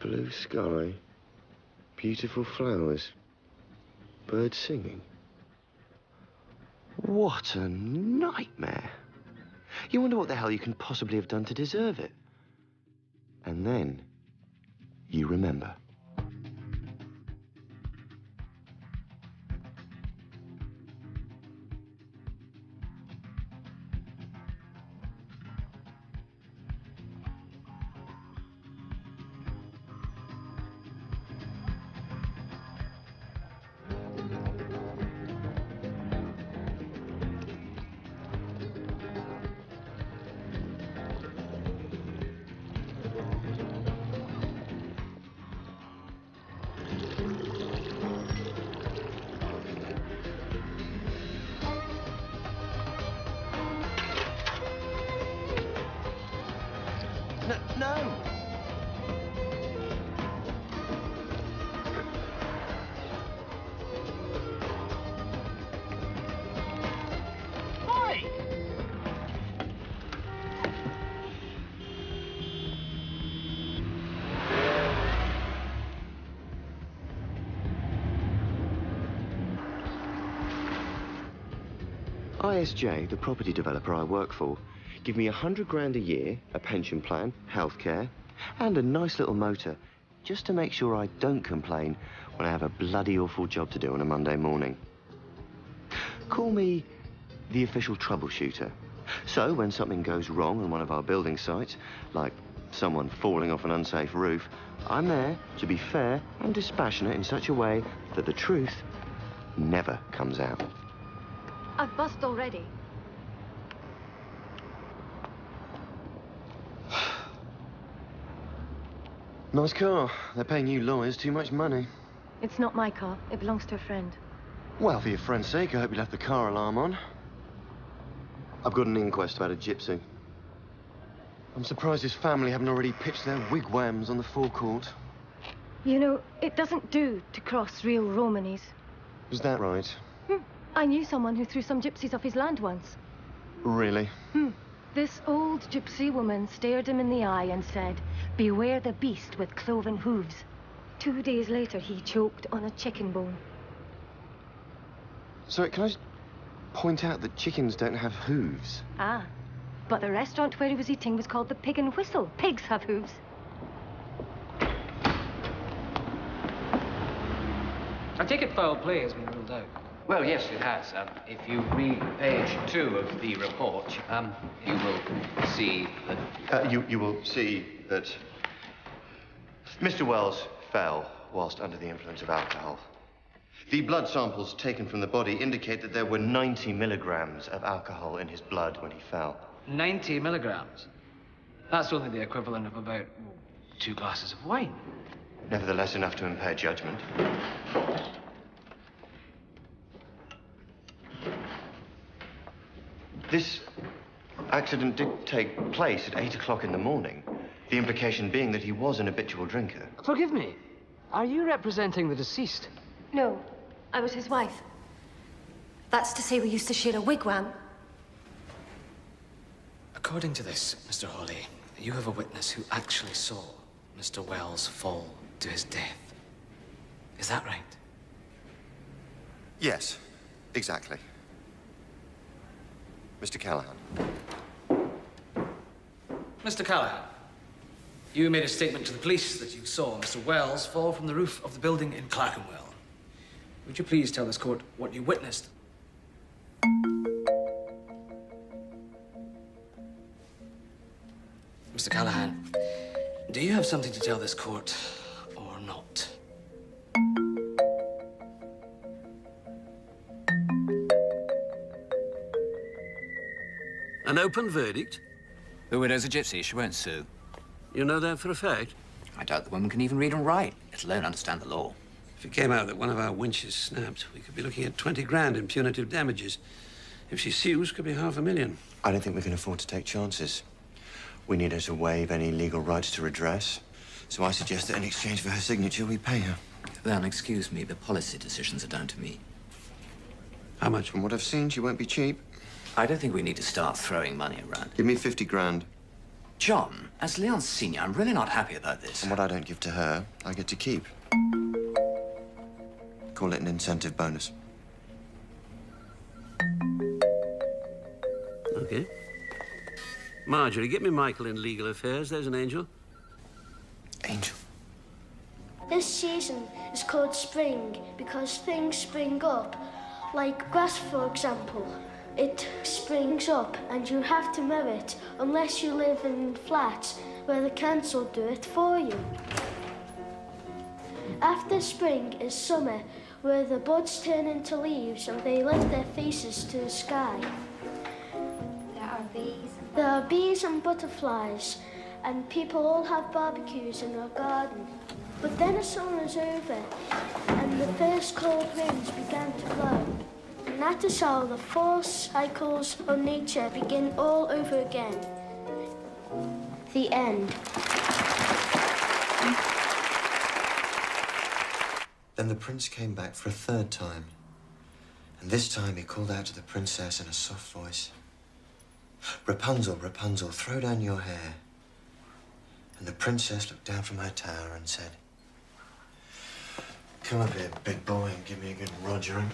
Blue sky, beautiful flowers, birds singing. What a nightmare. You wonder what the hell you can possibly have done to deserve it. And then you remember. No! Oi! ISJ, the property developer I work for, give me 100 grand a year, a pension plan, healthcare, and a nice little motor, just to make sure I don't complain when I have a bloody awful job to do on a Monday morning. Call me the official troubleshooter. So when something goes wrong on one of our building sites, like someone falling off an unsafe roof, I'm there to be fair and dispassionate in such a way that the truth never comes out. I've buzzed already. Nice car. They're paying you lawyers too much money. It's not my car. It belongs to a friend. Well, for your friend's sake, I hope you left the car alarm on. I've got an inquest about a gypsy. I'm surprised his family haven't already pitched their wigwams on the forecourt. You know, it doesn't do to cross real Romanies. Is that right? I knew someone who threw some gypsies off his land once. Really? This old gypsy woman stared him in the eye and said, "Beware the beast with cloven hooves." 2 days later, he choked on a chicken bone. Sorry, can I just point out that chickens don't have hooves? Ah, but the restaurant where he was eating was called the Pig and Whistle. Pigs have hooves. I take it foul play has been ruled out. Well, yes, it has. If you read page 2 of the report, you will see that... You will see that Mr. Wells fell whilst under the influence of alcohol. The blood samples taken from the body indicate that there were 90 milligrams of alcohol in his blood when he fell. 90 milligrams? That's only the equivalent of about 2 glasses of wine. Nevertheless, enough to impair judgment. This accident did take place at 8 o'clock in the morning. The implication being that he was an habitual drinker. Forgive me. Are you representing the deceased? No, I was his wife. That's to say we used to share a wigwam. According to this, Mr. Hawley, you have a witness who actually saw Mr. Wells fall to his death. Is that right? Yes, exactly. Mr. Callahan. Mr. Callahan, you made a statement to the police that you saw Mr. Wells fall from the roof of the building in Clerkenwell. Would you please tell this court what you witnessed? Mr. Callahan, do you have something to tell this court or not? An open verdict? The widow's a gypsy. She won't sue. You know that for a fact? I doubt the woman can even read and write, let alone understand the law. If it came out that one of our winches snapped, we could be looking at 20 grand in punitive damages. If she sues, could be $500,000. I don't think we can afford to take chances. We need her to waive any legal rights to redress. So I suggest that in exchange for her signature, we pay her. Then, excuse me, the policy decisions are down to me. How much? From what I've seen, she won't be cheap. I don't think we need to start throwing money around. Give me 50 grand. John, as Leon's senior, I'm really not happy about this. And what I don't give to her, I get to keep. Call it an incentive bonus. OK. Marjorie, get me Michael in legal affairs. There's an angel. Angel. This season is called spring because things spring up. Like grass, for example. It springs up and you have to mow it unless you live in flats where the council do it for you. After spring is summer, where the buds turn into leaves and they lift their faces to the sky. There are bees and butterflies, and people all have barbecues in their garden. But then the summer is over, and the first cold winds began to blow. And that is how the four cycles of nature begin all over again. The end. Then the prince came back for a third time. And this time he called out to the princess in a soft voice. Rapunzel, Rapunzel, throw down your hair. And the princess looked down from her tower and said, come up here, big boy, and give me a good rogering.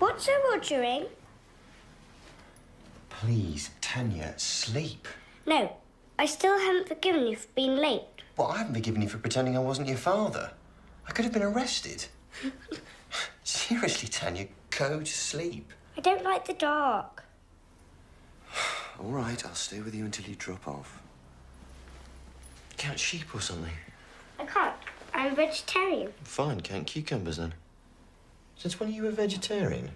What's a rogering? Please, Tanya, sleep. No, I still haven't forgiven you for being late. Well, I haven't forgiven you for pretending I wasn't your father. I could have been arrested. Seriously, Tanya, go to sleep. I don't like the dark. All right, I'll stay with you until you drop off. Count sheep or something. I can't. I'm a vegetarian. Fine, count cucumbers then. Since when are you a vegetarian?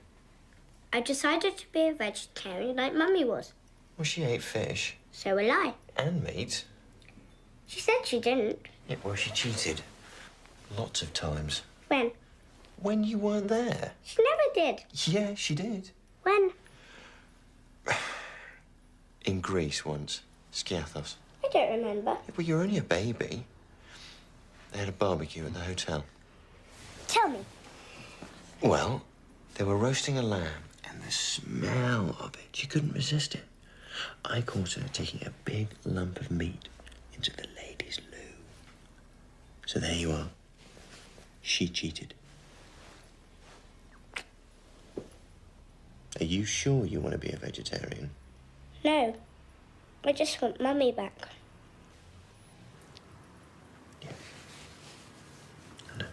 I decided to be a vegetarian like Mummy was. Well, she ate fish. So will I. And meat. She said she didn't. Yeah, well, she cheated. Lots of times. When? When you weren't there. She never did. Yeah, she did. When? In Greece once. Skiathos. I don't remember. Yeah, well, you're only a baby. They had a barbecue at the hotel. Tell me. Well, they were roasting a lamb, and the smell of it, she couldn't resist it. I caught her taking a big lump of meat into the ladies' loo. So there you are. She cheated. Are you sure you want to be a vegetarian? No. I just want Mummy back. Yeah. I know.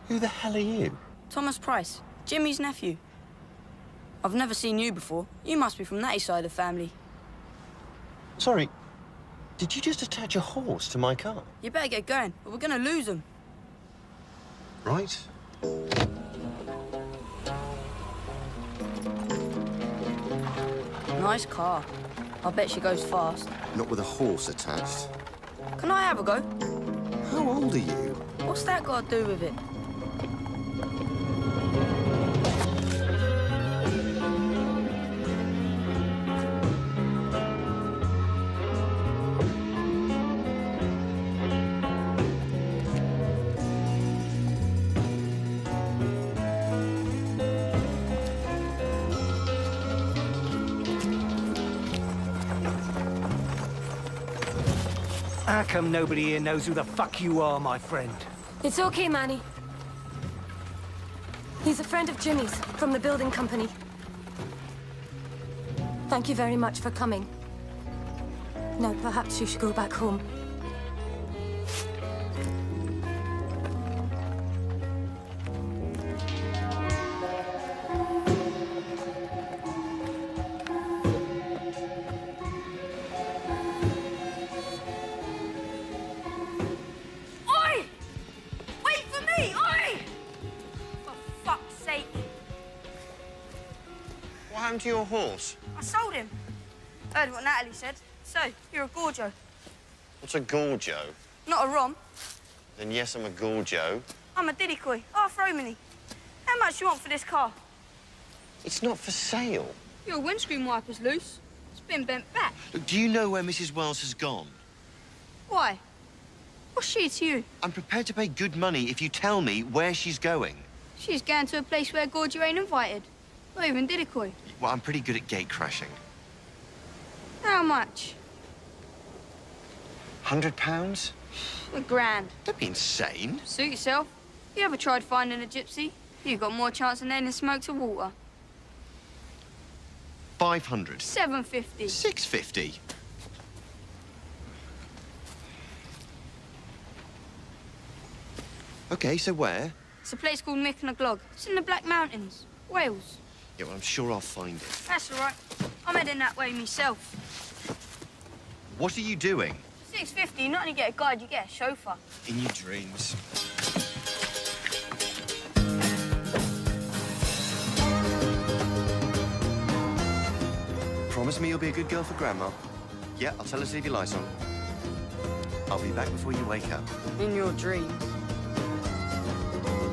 Who the hell are you? Thomas Price, Jimmy's nephew. I've never seen you before. You must be from that side of the family. Sorry, did you just attach a horse to my car? You better get going, or we're gonna lose him. Right. Nice car. I bet she goes fast. Not with a horse attached. Can I have a go? How old are you? What's that got to do with it? How come nobody here knows who the fuck you are, my friend? It's okay, Manny. He's a friend of Jimmy's, from the building company. Thank you very much for coming. Now, perhaps you should go back home. Oi! Wait for me! Oi! For fuck's sake. What happened to your horse? I sold him. Heard what Natalie said. So, you're a Gorjo. What's a gorjo? Not a Rom. Then yes, I'm a gorjo. I'm a Diddycoy, half Romany. How much do you want for this car? It's not for sale. Your windscreen wiper's loose. It's been bent back. Look, do you know where Mrs. Wells has gone? Why? What's she to you? I'm prepared to pay good money if you tell me where she's going. She's going to a place where Gorjo ain't invited. Not even Diddycoy. Well, I'm pretty good at gate crashing. How much? £100? £1,000. Don't be insane. Suit yourself. You ever tried finding a gypsy? You've got more chance than nailing smoke to water. 500. 750. 650. Okay, so where? It's a place called Mick and a Glog. It's in the Black Mountains, Wales. Yeah, well, I'm sure I'll find it. That's all right. I'm heading that way myself. What are you doing? 650, you not only get a guide, you get a chauffeur. In your dreams. Promise me you'll be a good girl for Grandma. Yeah, I'll tell her to leave your lights on. I'll be back before you wake up. In your dreams.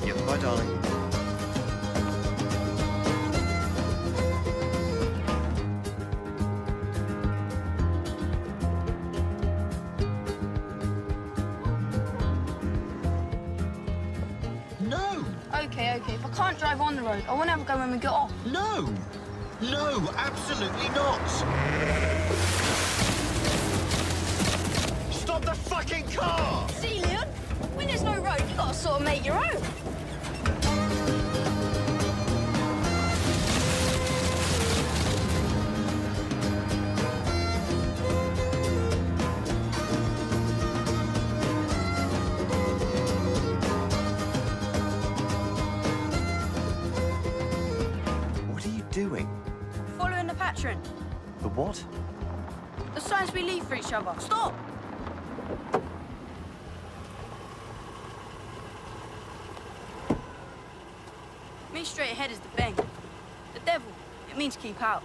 Yeah, bye, darling. No! Okay, if I can't drive on the road, I want to have a go when we get off. No! No, absolutely not! Stop the fucking car! See, Leon? When there's no road, you gotta sort of make your own. What are you doing? Following the pattern. The what? The signs we leave for each other. Stop! Me straight ahead is the bang. The devil, it means keep out.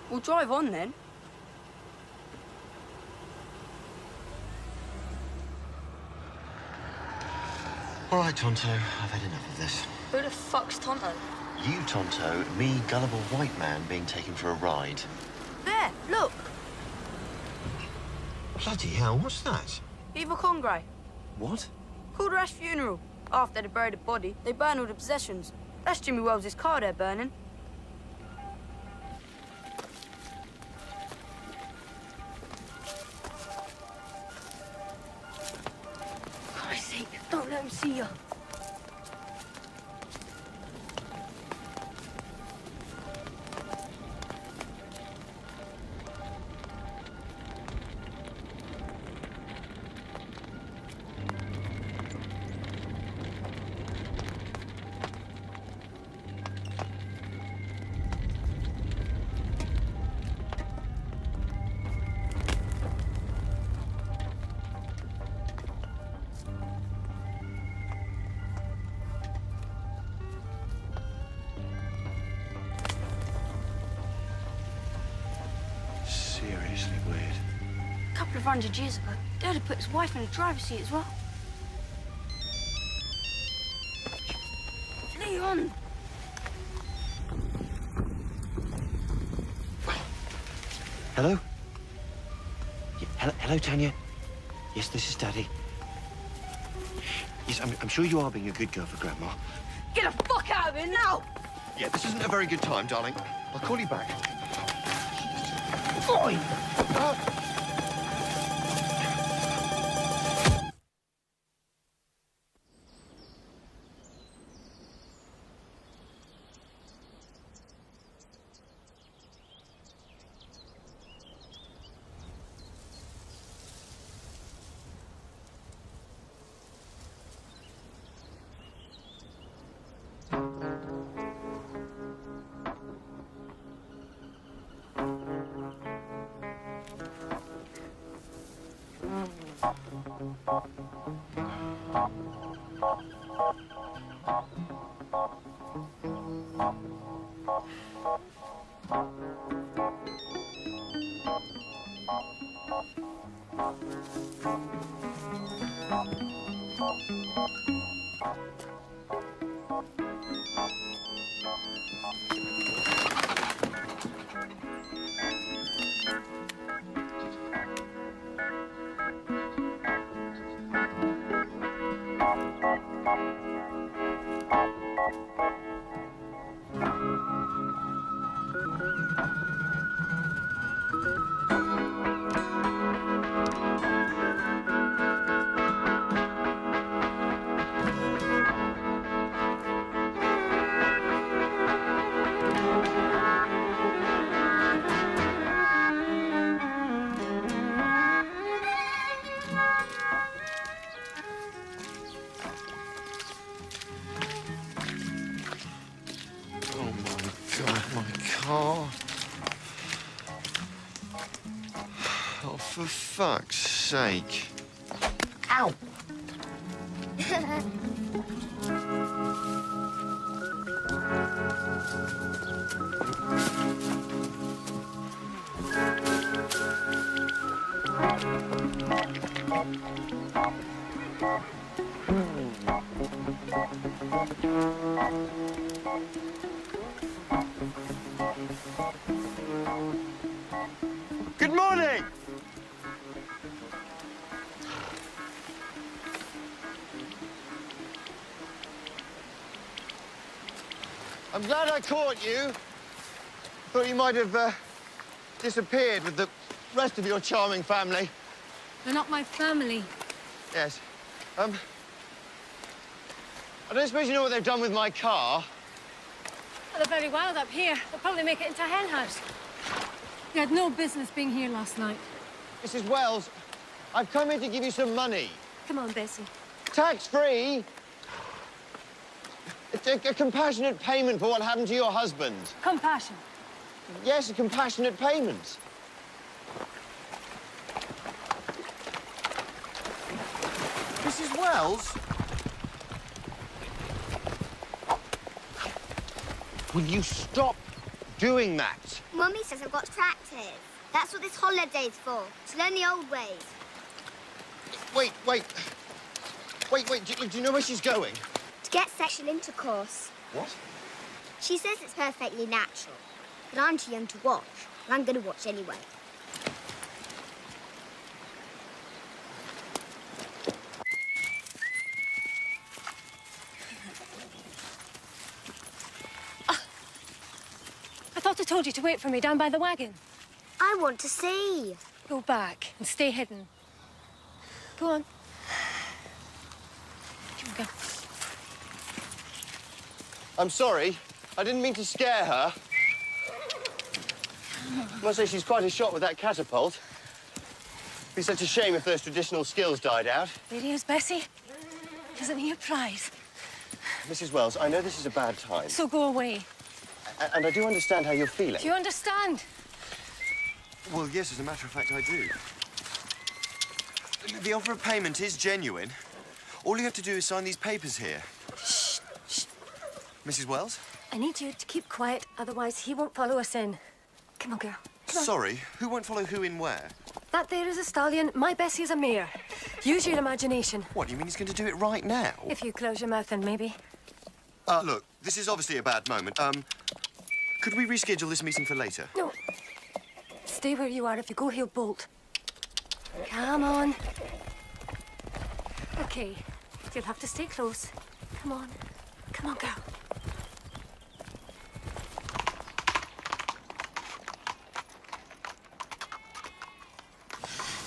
We'll drive on then. All right, Tonto, I've had enough of this. Who the fuck's Tonto? You, Tonto, me, gullible white man being taken for a ride. There, look. Bloody hell, what's that? Eva Congray. What? Called her Ash funeral. After they buried the body, they burn all the possessions. That's Jimmy Wells' car they're burning. For Christ's sake, don't let him see you. Seriously weird. A couple of 100 years ago, Dad had put his wife in the driver's seat as well. Leon! Hello? Yeah, hello, Tanya. Yes, this is Daddy. Yes, I'm sure you are being a good girl for Grandma. Get the fuck out of here now! Yeah, this isn't a very good time, darling. I'll call you back. Oi! Oh, for fuck's sake. Ow! Good morning! I'm glad I caught you. Thought you might have disappeared with the rest of your charming family. They're not my family. Yes. I don't suppose you know what they've done with my car? Well, they're very wild up here. They'll probably make it into a hen house. They had no business being here last night. Mrs. Wells, I've come here to give you some money. Come on, Bessie. Tax-free. It's a compassionate payment for what happened to your husband. Compassion. Yes, a compassionate payment. Mrs. Wells? Will you stop doing that? Mummy says I've got to practice. That's what this holiday's for, to learn the old ways. Wait. Do you know where she's going? To get sexual intercourse. What? She says it's perfectly natural, but I'm too young to watch, and I'm going to watch anyway. I thought I told you to wait for me down by the wagon. I want to see. Go back and stay hidden. Go on. Here we go. I'm sorry. I didn't mean to scare her. I must say she's quite a shot with that catapult. It'd be such a shame if those traditional skills died out. There he is, Bessie. Isn't he a prize? Mrs. Wells, I know this is a bad time. So go away. And I do understand how you're feeling. Do you understand? Well, yes, as a matter of fact, I do. The offer of payment is genuine. All you have to do is sign these papers here. Shh. Mrs. Wells? I need you to keep quiet, otherwise he won't follow us in. Come on, girl. Come on. Sorry, who won't follow who in where? That there is a stallion. My Bessie is a mare. Use your imagination. What, you mean he's going to do it right now? If you close your mouth, then maybe. Look, this is obviously a bad moment. Could we reschedule this meeting for later? No. Stay where you are. If you go, he'll bolt. Come on. Okay. You'll have to stay close. Come on. Come on, girl.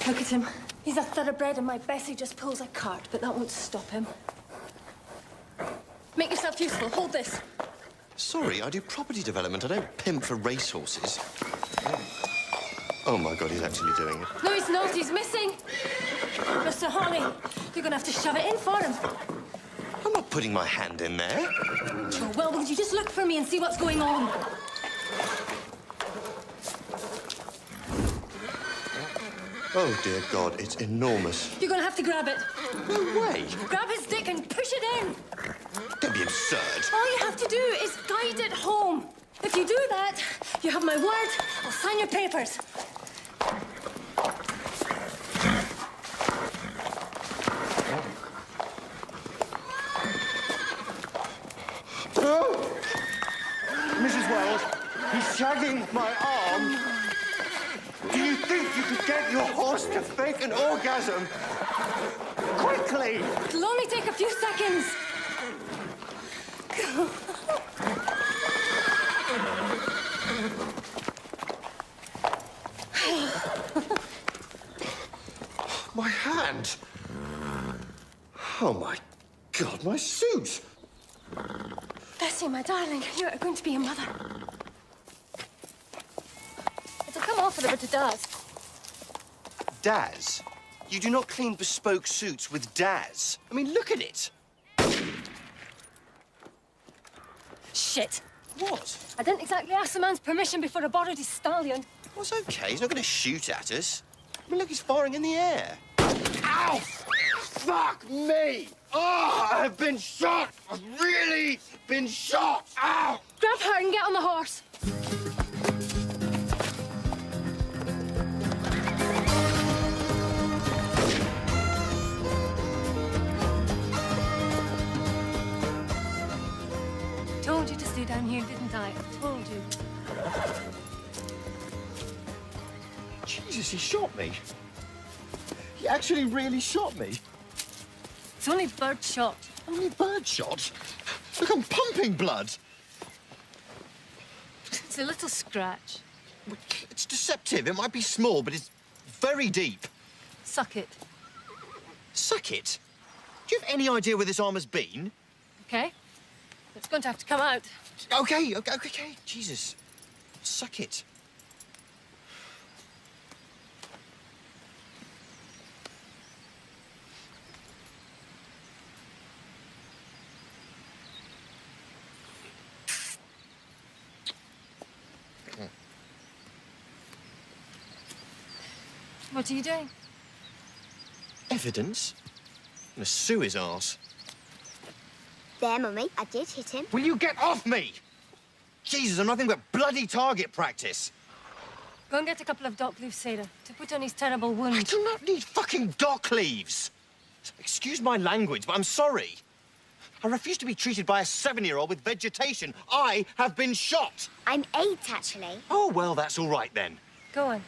Look at him. He's a thoroughbred and my Bessie just pulls a cart, but that won't stop him. Make yourself useful. Hold this. Sorry, I do property development. I don't pimp for racehorses. Oh, my God, he's actually doing it. No, he's not. He's missing. Mr. Holly, you're going to have to shove it in for him. I'm not putting my hand in there. Oh, well, would you just look for me and see what's going on? Oh, dear God, it's enormous. You're going to have to grab it. No way. Grab his dick and push it in. Don't be absurd. All you have to do is guide it home. If you do that, you have my word. I'll sign your papers. Oh! Mrs. Wells, he's shagging my arm. Do you think you could get your horse to fake an orgasm? Quickly! It'll only take a few seconds. My hand. Oh, my God, my suit. Bessie, my darling, you're going to be a mother. It'll come off with a bit of Daz. Daz? You do not clean bespoke suits with Daz. I mean, look at it. Shit. What? I didn't exactly ask the man's permission before I borrowed his stallion. Well, it's OK. He's not going to shoot at us. I mean, look, he's firing in the air. Ow! Fuck me! Oh, I've been shot! I've really been shot! Ow! Grab her and get on the horse. Told you to stay down here, didn't I? I told you. Jesus, he shot me. He actually really shot me. It's only birdshot. Only birdshot? Look, I'm pumping blood. It's a little scratch. It's deceptive. It might be small, but it's very deep. Suck it. Suck it? Do you have any idea where this arm has been? Okay. It's going to have to come out. Okay. Jesus. Suck it. What are you doing? Evidence? I'm gonna sue his arse. There, Mummy, I did hit him. Will you get off me? Jesus, I'm nothing but bloody target practice. Go and get a couple of dock leaves, Sarah, to put on his terrible wound. I do not need fucking dock leaves. Excuse my language, but I'm sorry. I refuse to be treated by a 7-year-old with vegetation. I have been shot. I'm 8, actually. Oh, well, that's all right, then. Go on.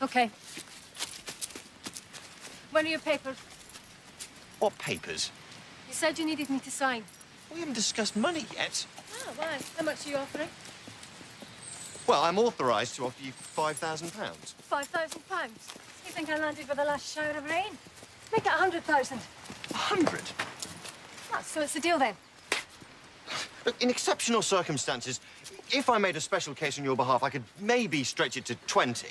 OK. Where are your papers? What papers? You said you needed me to sign. We haven't discussed money yet. Oh, why? How much are you offering? Well, I'm authorised to offer you £5,000. £5,000. You think I landed with the last shower of rain? Make it 100,000. 100? Oh, so it's a deal then. Look, in exceptional circumstances, if I made a special case on your behalf, I could maybe stretch it to 20.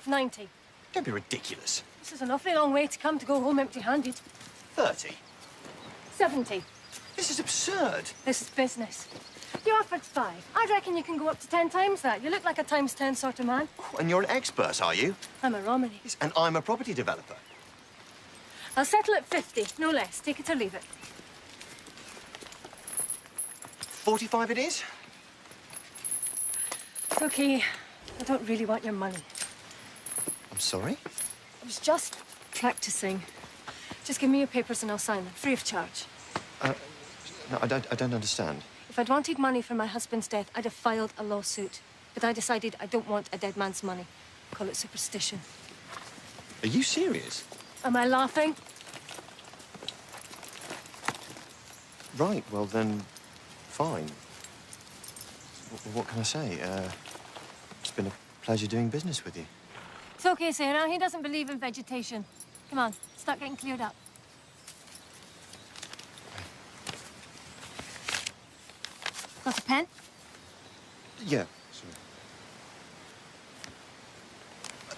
90. Don't be ridiculous. This is an awfully long way to come to go home empty-handed. 30. 70. This is absurd. This is business. You offered 5. I reckon you can go up to 10 times that. You look like a times 10 sort of man. Oh, and you're an expert, are you? I'm a Romany. Yes, and I'm a property developer. I'll settle at 50, no less. Take it or leave it. 45 it is? OK. I don't really want your money. I'm sorry? I was just practicing. Just give me your papers and I'll sign them, free of charge. No, I don't understand. If I'd wanted money for my husband's death, I'd have filed a lawsuit. But I decided I don't want a dead man's money. Call it superstition. Are you serious? Am I laughing? Right, well then, fine. What can I say? It's been a pleasure doing business with you. It's okay, Sarah. He doesn't believe in vegetation. Come on, start getting cleared up. Got a pen? Yeah. Sorry.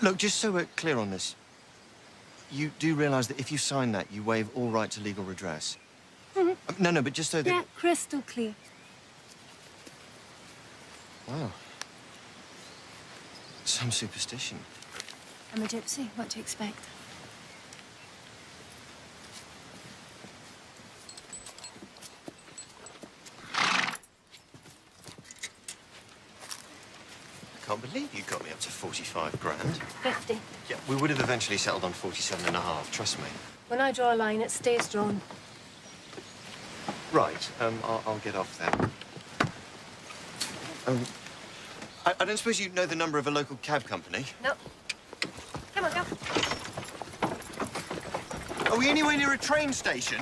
Look, just so we're clear on this, you do realise that if you sign that, you waive all right to legal redress? Mm-hmm. No, but just so that... Yeah, crystal clear. Wow. Some superstition. I'm a gypsy. What do you expect? I can't believe you got me up to 45 grand. 50. Yeah, we would have eventually settled on 47 and a half, trust me. When I draw a line, it stays drawn. Right, I'll get off then. I don't suppose you know the number of a local cab company? No. Come on, go. Are we anywhere near a train station?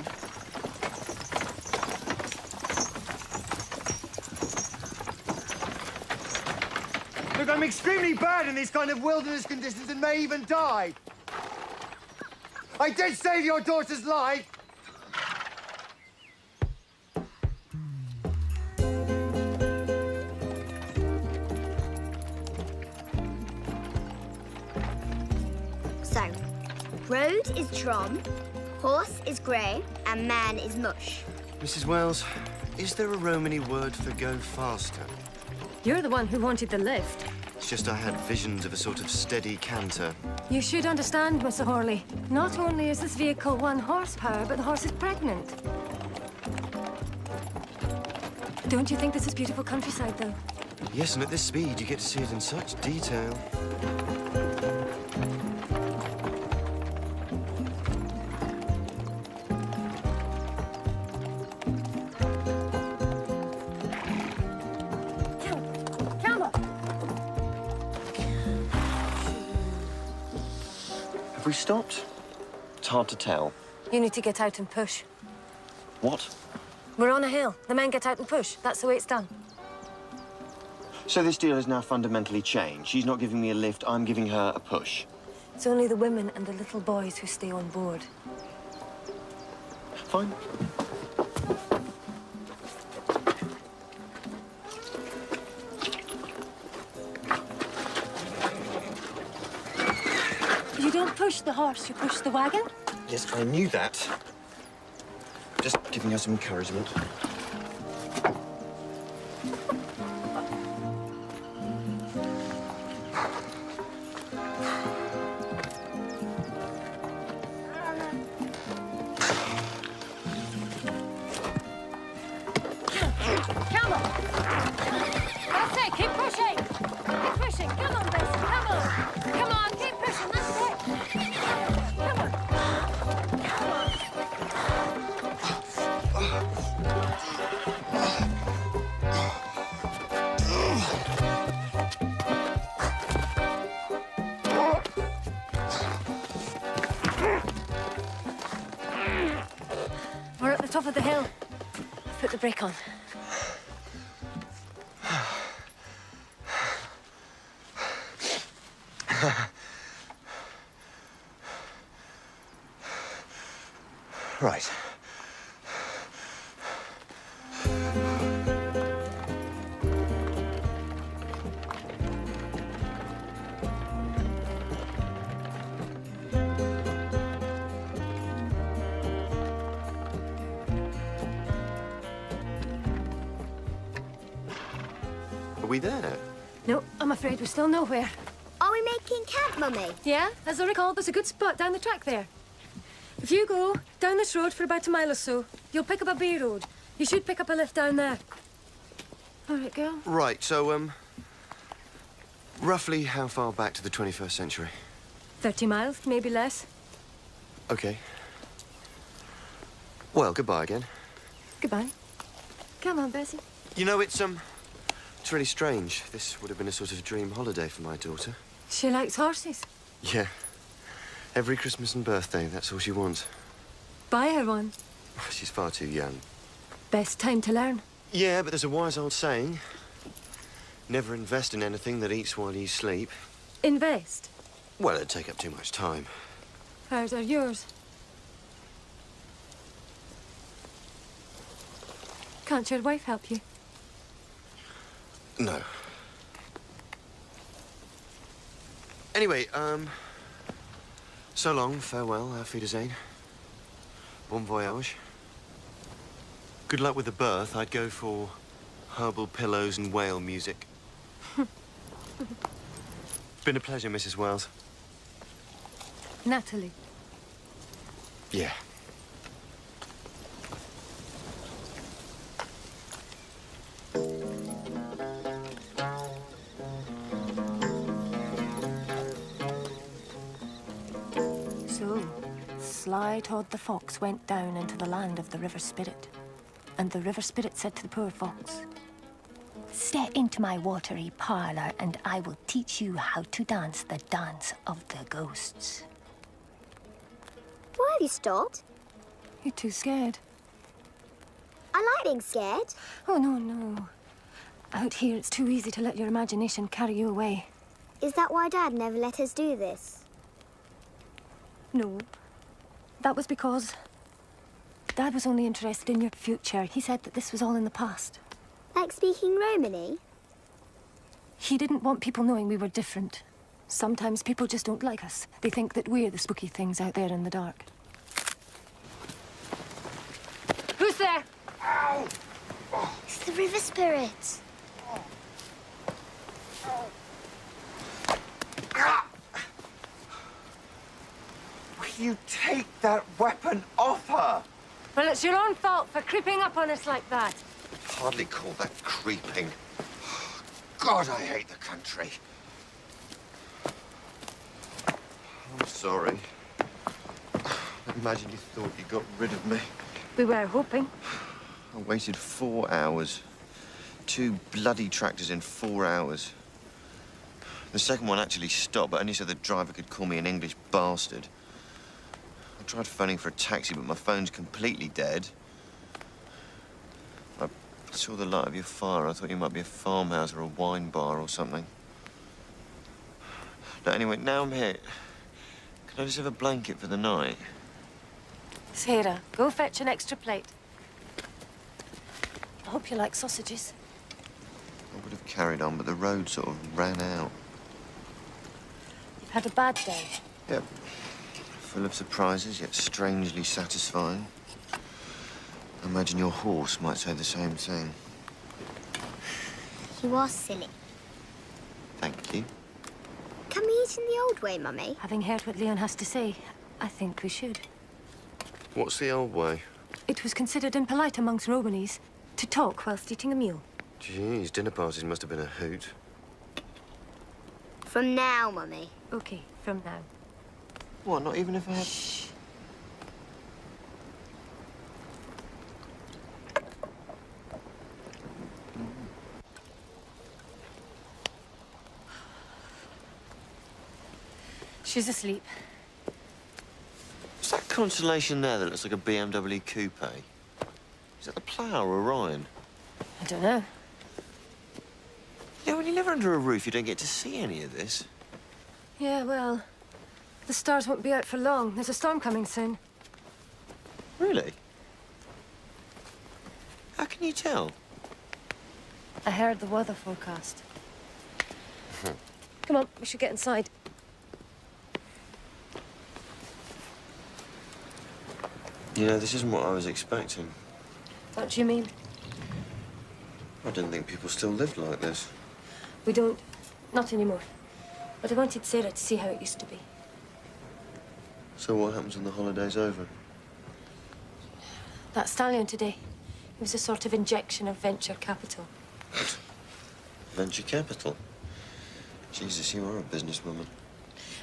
Look, I'm extremely bad in these kind of wilderness conditions and may even die. I did save your daughter's life. So, road is drum, horse is grey, and man is mush. Mrs. Wells, is there a Romany word for go faster? You're the one who wanted the lift. It's just I had visions of a sort of steady canter. You should understand, Mr. Horley. Not only is this vehicle 1 horsepower, but the horse is pregnant. Don't you think this is beautiful countryside, though? Yes, and at this speed, you get to see it in such detail. Have we stopped? It's hard to tell. You need to get out and push. What? We're on a hill. The men get out and push. That's the way it's done. So this deal has now fundamentally changed. She's not giving me a lift, I'm giving her a push. It's only the women and the little boys who stay on board. Fine. You don't push the horse, you push the wagon? Yes, I knew that. Just giving her some encouragement. Come on! That's it, keep pushing! Keep pushing, come on, Bessie, come on! Come on, keep pushing, that's it! Come on! Come on! We're at the top of the hill. I've put the brake on. Right. Are we there? No, I'm afraid we're still nowhere. Are we making camp, Mummy? Yeah, as I recall, there's a good spot down the track there. If you go down this road for about a mile or so, you'll pick up a B road. You should pick up a lift down there. All right, girl. Right, so, roughly how far back to the 21st century? 30 miles, maybe less. Okay. Well, goodbye again. Goodbye. Come on, Bessie. You know, it's really strange. This would have been a sort of dream holiday for my daughter. She likes horses. Yeah. Every Christmas and birthday, that's all she wants. Buy her one. She's far too young. Best time to learn. Yeah, but there's a wise old saying. 'Never invest in anything that eats while you sleep.' Invest? What do you mean? Well, you know, Well, it'd take up too much time. Hers are yours. Can't your wife help you? No. Anyway, so long, farewell, auf Wiedersehen. Bon voyage. Good luck with the birth. I'd go for herbal pillows and whale music. Been a pleasure, Mrs. Wells. Natalie. Yeah. So, Sly Todd the Fox went down into the land of the River Spirit. And the River Spirit said to the poor fox, "Step into my watery parlor and I will teach you how to dance the dance of the ghosts." Why have you stopped? You're too scared. I like being scared. Oh, no, no. Out here, it's too easy to let your imagination carry you away. Is that why Dad never let us do this? No. That was because Dad was only interested in your future. He said that this was all in the past. Like speaking Romany? He didn't want people knowing we were different. Sometimes people just don't like us. They think that we're the spooky things out there in the dark. Who's there? Ow! It's the River Spirit. Will you take that weapon off her? Well, it's your own fault for creeping up on us like that. Hardly call that creeping. God, I hate the country. I'm sorry. Imagine you thought you got rid of me. We were hoping. I waited 4 hours. 2 bloody tractors in 4 hours. The second one actually stopped, but only so the driver could call me an English bastard. I tried phoning for a taxi, but my phone's completely dead. I saw the light of your fire. I thought you might be a farmhouse or a wine bar or something. No, anyway, now I'm here. Can I just have a blanket for the night? Sarah, go fetch an extra plate. I hope you like sausages. I would have carried on, but the road sort of ran out. You've had a bad day. Yep. Full of surprises, yet strangely satisfying. I imagine your horse might say the same thing. You are silly. Thank you. Can we eat in the old way, Mummy? Having heard what Leon has to say, I think we should. What's the old way? It was considered impolite amongst Romanese to talk whilst eating a meal. Jeez, dinner parties must have been a hoot. From now, Mummy. Okay, from now. What, not even if I have... Shh. She's asleep. What's that constellation there that looks like a BMW coupe? Is that the Plough or Orion? I don't know. Yeah, when you live under a roof, you don't get to see any of this. Yeah, well, the stars won't be out for long. There's a storm coming soon. Really? How can you tell? I heard the weather forecast. Come on, we should get inside. You know, this isn't what I was expecting. What do you mean? I didn't think people still lived like this. We don't. Not anymore. But I wanted Sarah to see how it used to be. So what happens when the holiday's over? That stallion today, it was a sort of injection of venture capital. Venture capital? Jesus, you are a businesswoman.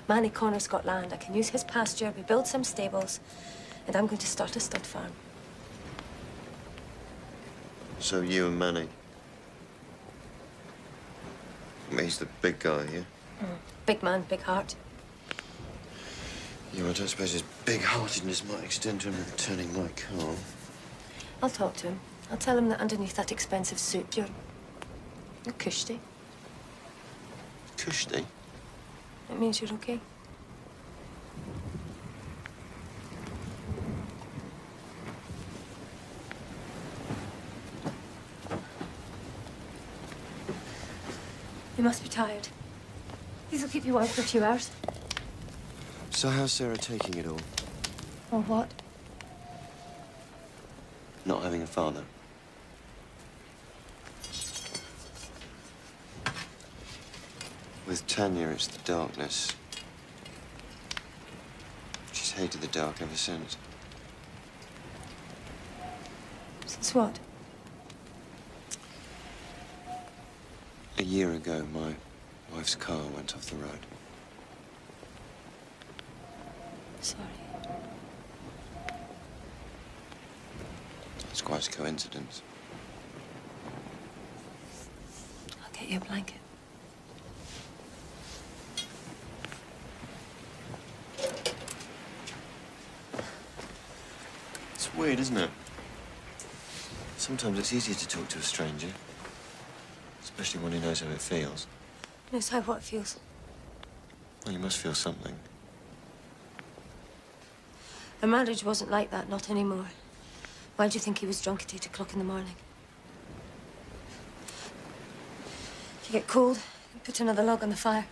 Manny Connor's got land. I can use his pasture, we build some stables, and I'm going to start a stud farm. So you and Manny? He's the big guy, yeah? Big man, big heart. Yeah, I don't suppose his big-heartedness might extend to him returning my car. I'll talk to him. I'll tell him that underneath that expensive suit, you're cushy. Cushy? It means you're okay. You must be tired. These will keep you warm for a few hours. So how's Sarah taking it all? Or what? Not having a father. With Tanya, it's the darkness. She's hated the dark ever since. Since what? A year ago, my wife's car went off the road. Sorry. It's quite a coincidence. I'll get you a blanket. It's weird, isn't it? Sometimes it's easier to talk to a stranger. Especially when he knows how it feels. Knows how what feels. Well, you must feel something. The marriage wasn't like that, not anymore. Why do you think he was drunk at 8 o'clock in the morning? If you get cold, you put another log on the fire.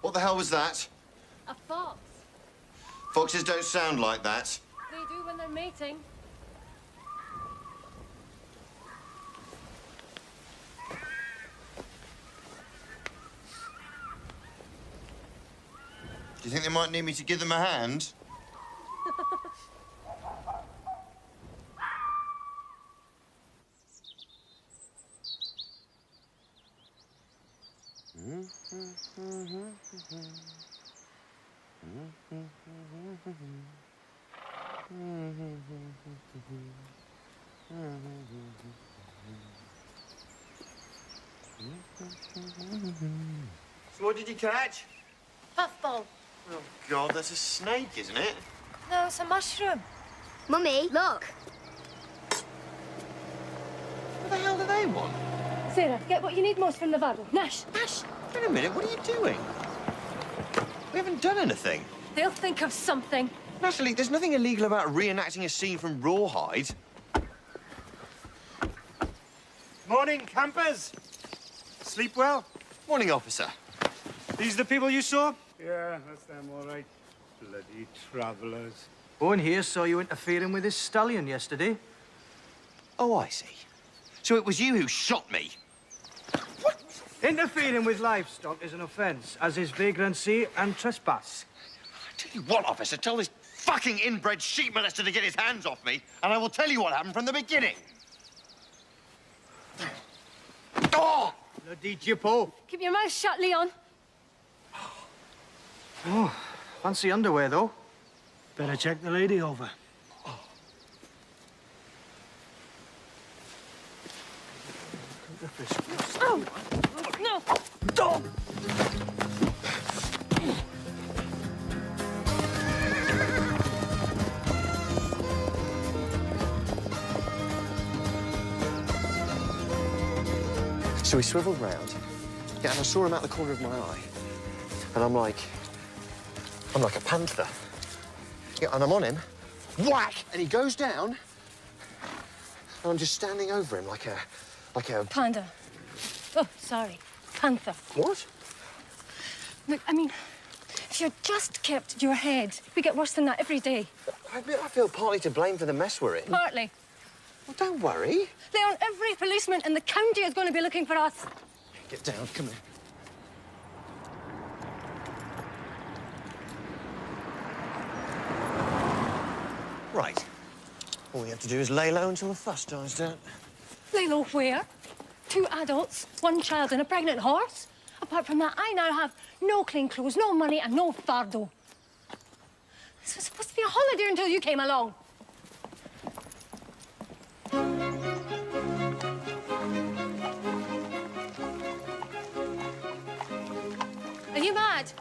What the hell was that? A fox. Foxes don't sound like that. They do when they're mating. Do you think they might need me to give them a hand? So what did you catch? Puffball. Oh, God, that's a snake, isn't it? No, it's a mushroom. Mummy, look. What the hell do they want? Sarah, get what you need most from the barrel. Nash, Nash. Wait a minute, what are you doing? We haven't done anything. They'll think of something. Natalie, there's nothing illegal about reenacting a scene from Rawhide. Morning, campers. Sleep well? Morning, officer. These the people you saw? Yeah, that's them, all right. Bloody travellers. Owen here saw you interfering with his stallion yesterday. Oh, I see. So it was you who shot me? What? Interfering with livestock is an offence, as is vagrancy and trespass. I tell you what, officer, tell this fucking inbred sheep molester to get his hands off me, and I will tell you what happened from the beginning. Oh! Bloody Gyppo. Keep your mouth shut, Leon. Oh, fancy underwear, though. Better check the lady over. Oh! No! Dog! So he swiveled round, yeah, and I saw him out the corner of my eye. And I'm like a panther. Yeah, and I'm on him, whack, and he goes down, and I'm just standing over him like a... Panda. Oh, sorry. Panther. What? Look, I mean, if you just kept your head, we get worse than that every day. I feel partly to blame for the mess we're in. Partly. Well, don't worry. Leon, every policeman in the county is going to be looking for us. Get down, come here. Right. All we have to do is lay low until the fuss dies down. Lay low where? 2 adults, 1 child and a pregnant horse? Apart from that, I now have no clean clothes, no money and no fardo. This was supposed to be a holiday until you came along. Are you mad?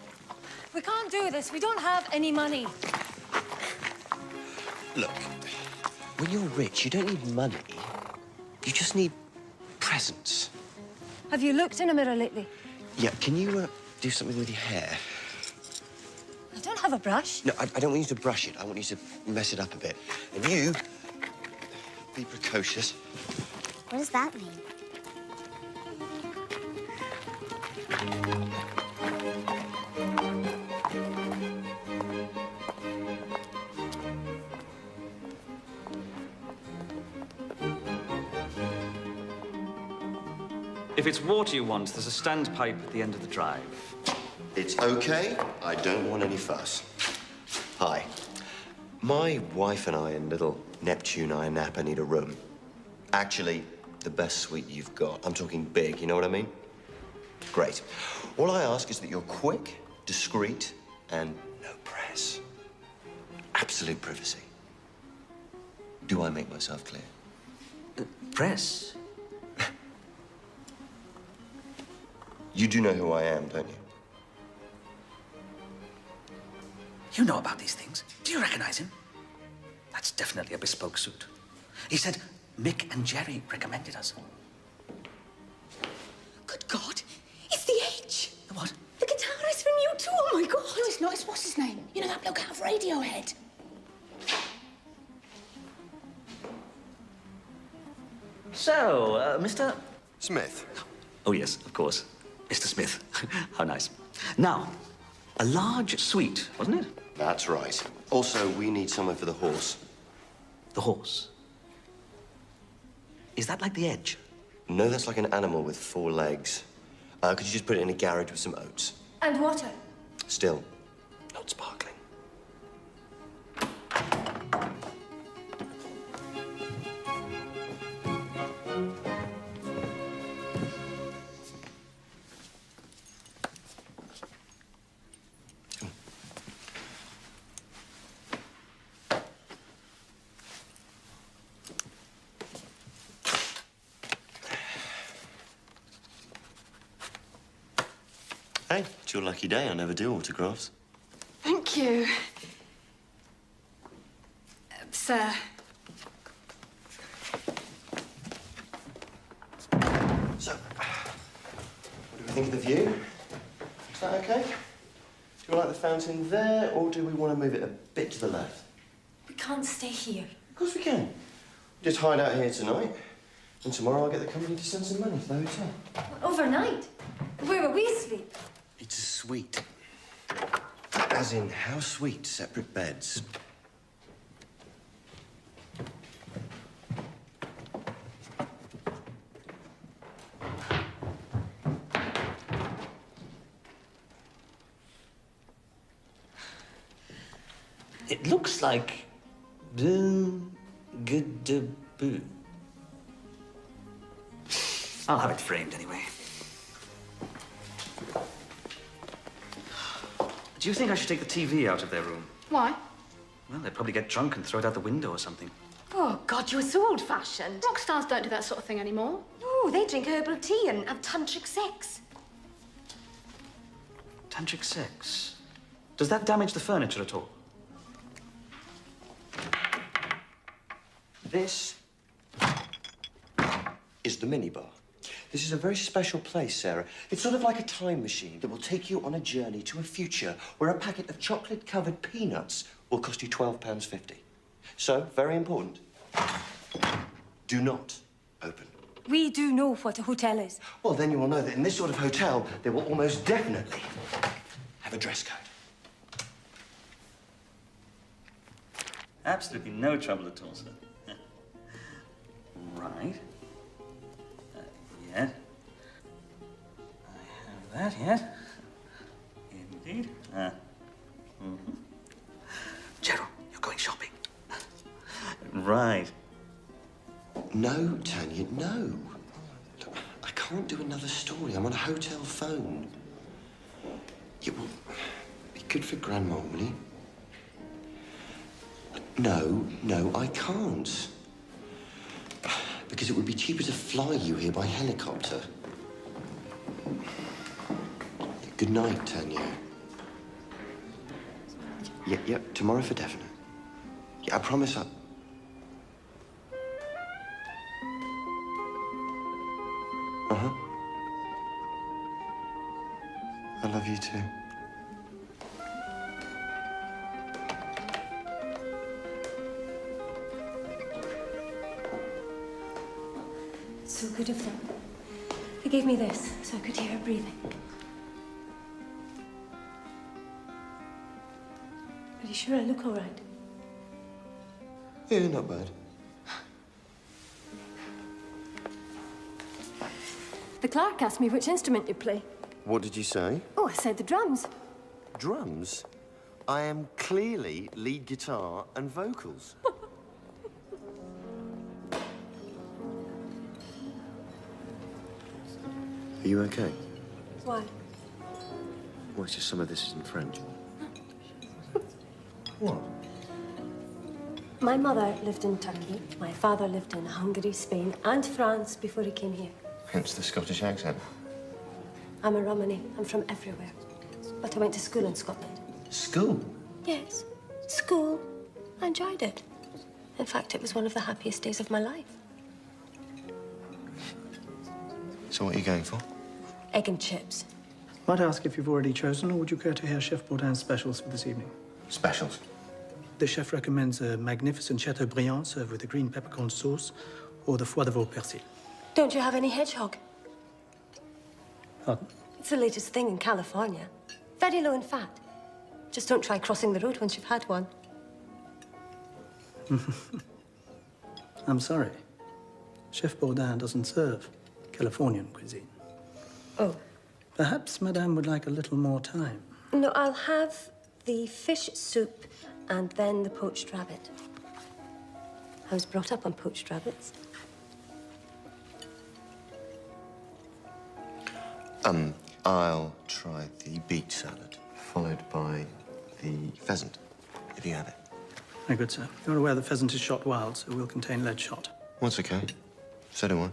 We can't do this. We don't have any money. Look, when you're rich, you don't need money. You just need presence. Have you looked in a mirror lately? Yeah, can you do something with your hair? I don't have a brush. No, I don't want you to brush it. I want you to mess it up a bit. And you, be precocious. What does that mean? If it's water you want, there's a standpipe at the end of the drive. It's okay. I don't want any fuss. Hi. My wife and I and little Neptune I and Napa need a room. Actually, the best suite you've got. I'm talking big, you know what I mean? Great. All I ask is that you're quick, discreet, and no press. Absolute privacy. Do I make myself clear? Press? You do know who I am, don't you? You know about these things. Do you recognize him? That's definitely a bespoke suit. He said Mick and Jerry recommended us. Good God, it's the H. The what? The guitarist from U2, oh my God. No, it's not. It's what's his name? You know, that bloke out of Radiohead. So, Mr. Smith. Oh, yes, of course. Mr. Smith. How nice. Now, a large suite, wasn't it? That's right. Also, we need somewhere for the horse. The horse? Is that like the Edge? No, that's like an animal with 4 legs. Could you just put it in a garage with some oats? And water. Still, not sparkling. Hey, it's your lucky day. I never do autographs. Thank you. Sir. So, what do we think of the view? Is that okay? Do you like the fountain there, or do we want to move it a bit to the left? We can't stay here. Of course we can. Just hide out here tonight, and tomorrow I'll get the company to send some money to the hotel. Overnight? Where will we sleep? It's a suite. As in, how sweet, separate beds. It looks like... Boo. I'll have it framed anyway. Do you think I should take the TV out of their room? Why? Well, they'd probably get drunk and throw it out the window or something. Oh, God, you're so old-fashioned. Rock stars don't do that sort of thing anymore. No, they drink herbal tea and have tantric sex. Tantric sex? Does that damage the furniture at all? This is the minibar. This is a very special place, Sarah. It's sort of like a time machine that will take you on a journey to a future where a packet of chocolate-covered peanuts will cost you £12.50. So, very important, do not open. We do know what a hotel is. Well, then you will know that in this sort of hotel, they will almost definitely have a dress code. Absolutely no trouble at all, sir. Right. Yes. I have that, yes. Indeed. Gerald, you're going shopping. Right. No, Tanya, no. Look, I can't do another story. I'm on a hotel phone. It will be good for Grandma, will you? No, I can't. Because it would be cheaper to fly you here by helicopter. Good night, Tanya. Yep, tomorrow for definite. Yeah, I promise I love you too. So good of them. They gave me this so I could hear her breathing. Are you sure I look all right? Yeah, not bad. The clerk asked me which instrument you play. What did you say? Oh, I said the drums. Drums? I am clearly lead guitar and vocals. Are you okay? Why? Well, it's just some of this isn't French. What? My mother lived in Turkey. My father lived in Hungary, Spain, and France before he came here. Hence the Scottish accent. I'm a Romany. I'm from everywhere. But I went to school in Scotland. School? Yes, school. I enjoyed it. In fact, it was one of the happiest days of my life. So what are you going for? Egg and chips. Might I ask if you've already chosen, or would you care to hear Chef Bourdin's specials for this evening? Specials? The chef recommends a magnificent Chateaubriand served with a green peppercorn sauce, or the foie de veau persil. Don't you have any hedgehog? Pardon? It's the latest thing in California. Very low in fat. Just don't try crossing the road once you've had one. I'm sorry. Chef Bourdin doesn't serve Californian cuisine. Oh. Perhaps Madame would like a little more time. No, I'll have the fish soup and then the poached rabbit. I was brought up on poached rabbits. I'll try the beet salad, followed by the pheasant, if you have it. Very good, sir. You're aware the pheasant is shot wild, so will contain lead shot. That's okay. So do I.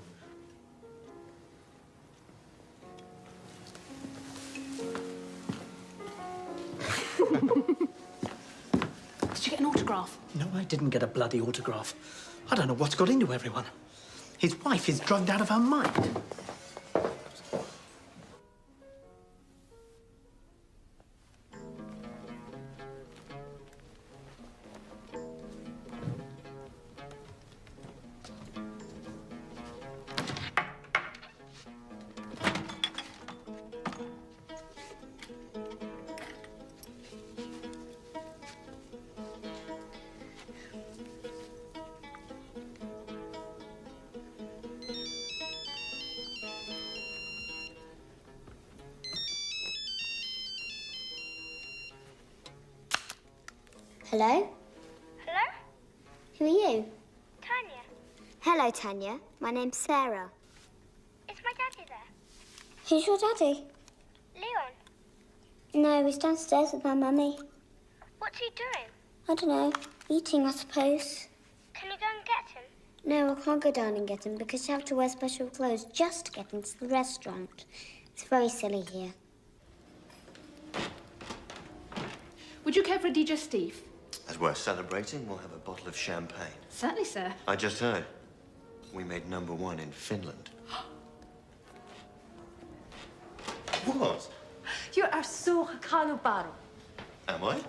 Did you get an autograph? No, I didn't get a bloody autograph. I don't know what's got into everyone. His wife is drugged out of her mind. Hello? Hello? Who are you? Tanya. Hello, Tanya. My name's Sarah. Is my daddy there? Who's your daddy? Leon. No, he's downstairs with my mummy. What's he doing? I don't know. Eating, I suppose. Can you go and get him? No, I can't go down and get him because you have to wear special clothes just to get into the restaurant. It's very silly here. Would you care for a digestif? As we're celebrating, we'll have a bottle of champagne. Certainly, sir. I just heard. We made #1 in Finland. What? You are so Hakanobaro. Am I?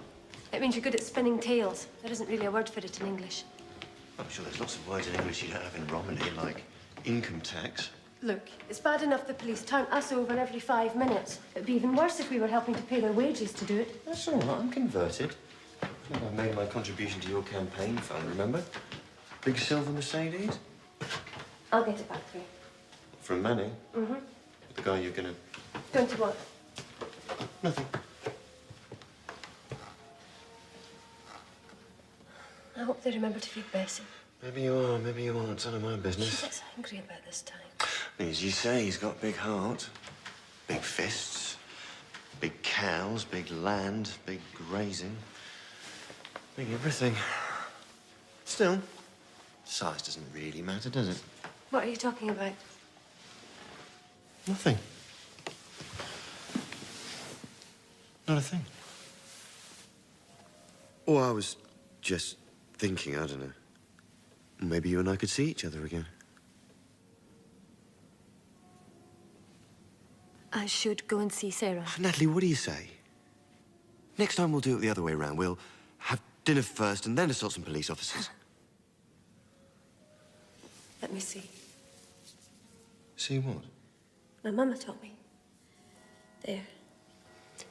It means you're good at spinning tales. There isn't really a word for it in English. I'm sure there's lots of words in English you don't have in Romany, like income tax. Look, it's bad enough the police turn us over every 5 minutes. It'd be even worse if we were helping to pay their wages to do it. That's all right, I'm converted. I made my contribution to your campaign fund, remember? Big silver Mercedes. I'll get it back for you. From Manny? Mm-hmm. The guy you're gonna... Going to what? Nothing. I hope they remember to feed Bessie. Maybe you are, maybe you aren't. It's none of my She business. gets angry about this time. As you say, he's got a big heart, big fists, big cows, big land, big grazing, big everything. Still, size doesn't really matter, does it? What are you talking about? Nothing. Not a thing. Oh, I was just thinking, I don't know. Maybe you and I could see each other again. I should go and see Sarah. Natalie, what do you say? Next time we'll do it the other way around. We'll have dinner first and then assault some police officers. Let me see. See what? My mama taught me. There.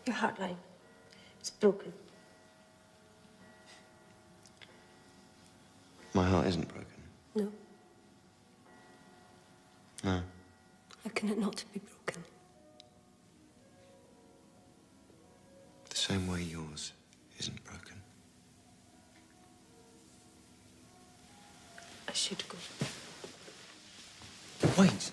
Your heart line. It's broken. My heart isn't broken. No. No. How can it not be broken? The same way yours isn't broken. I should go. Wait.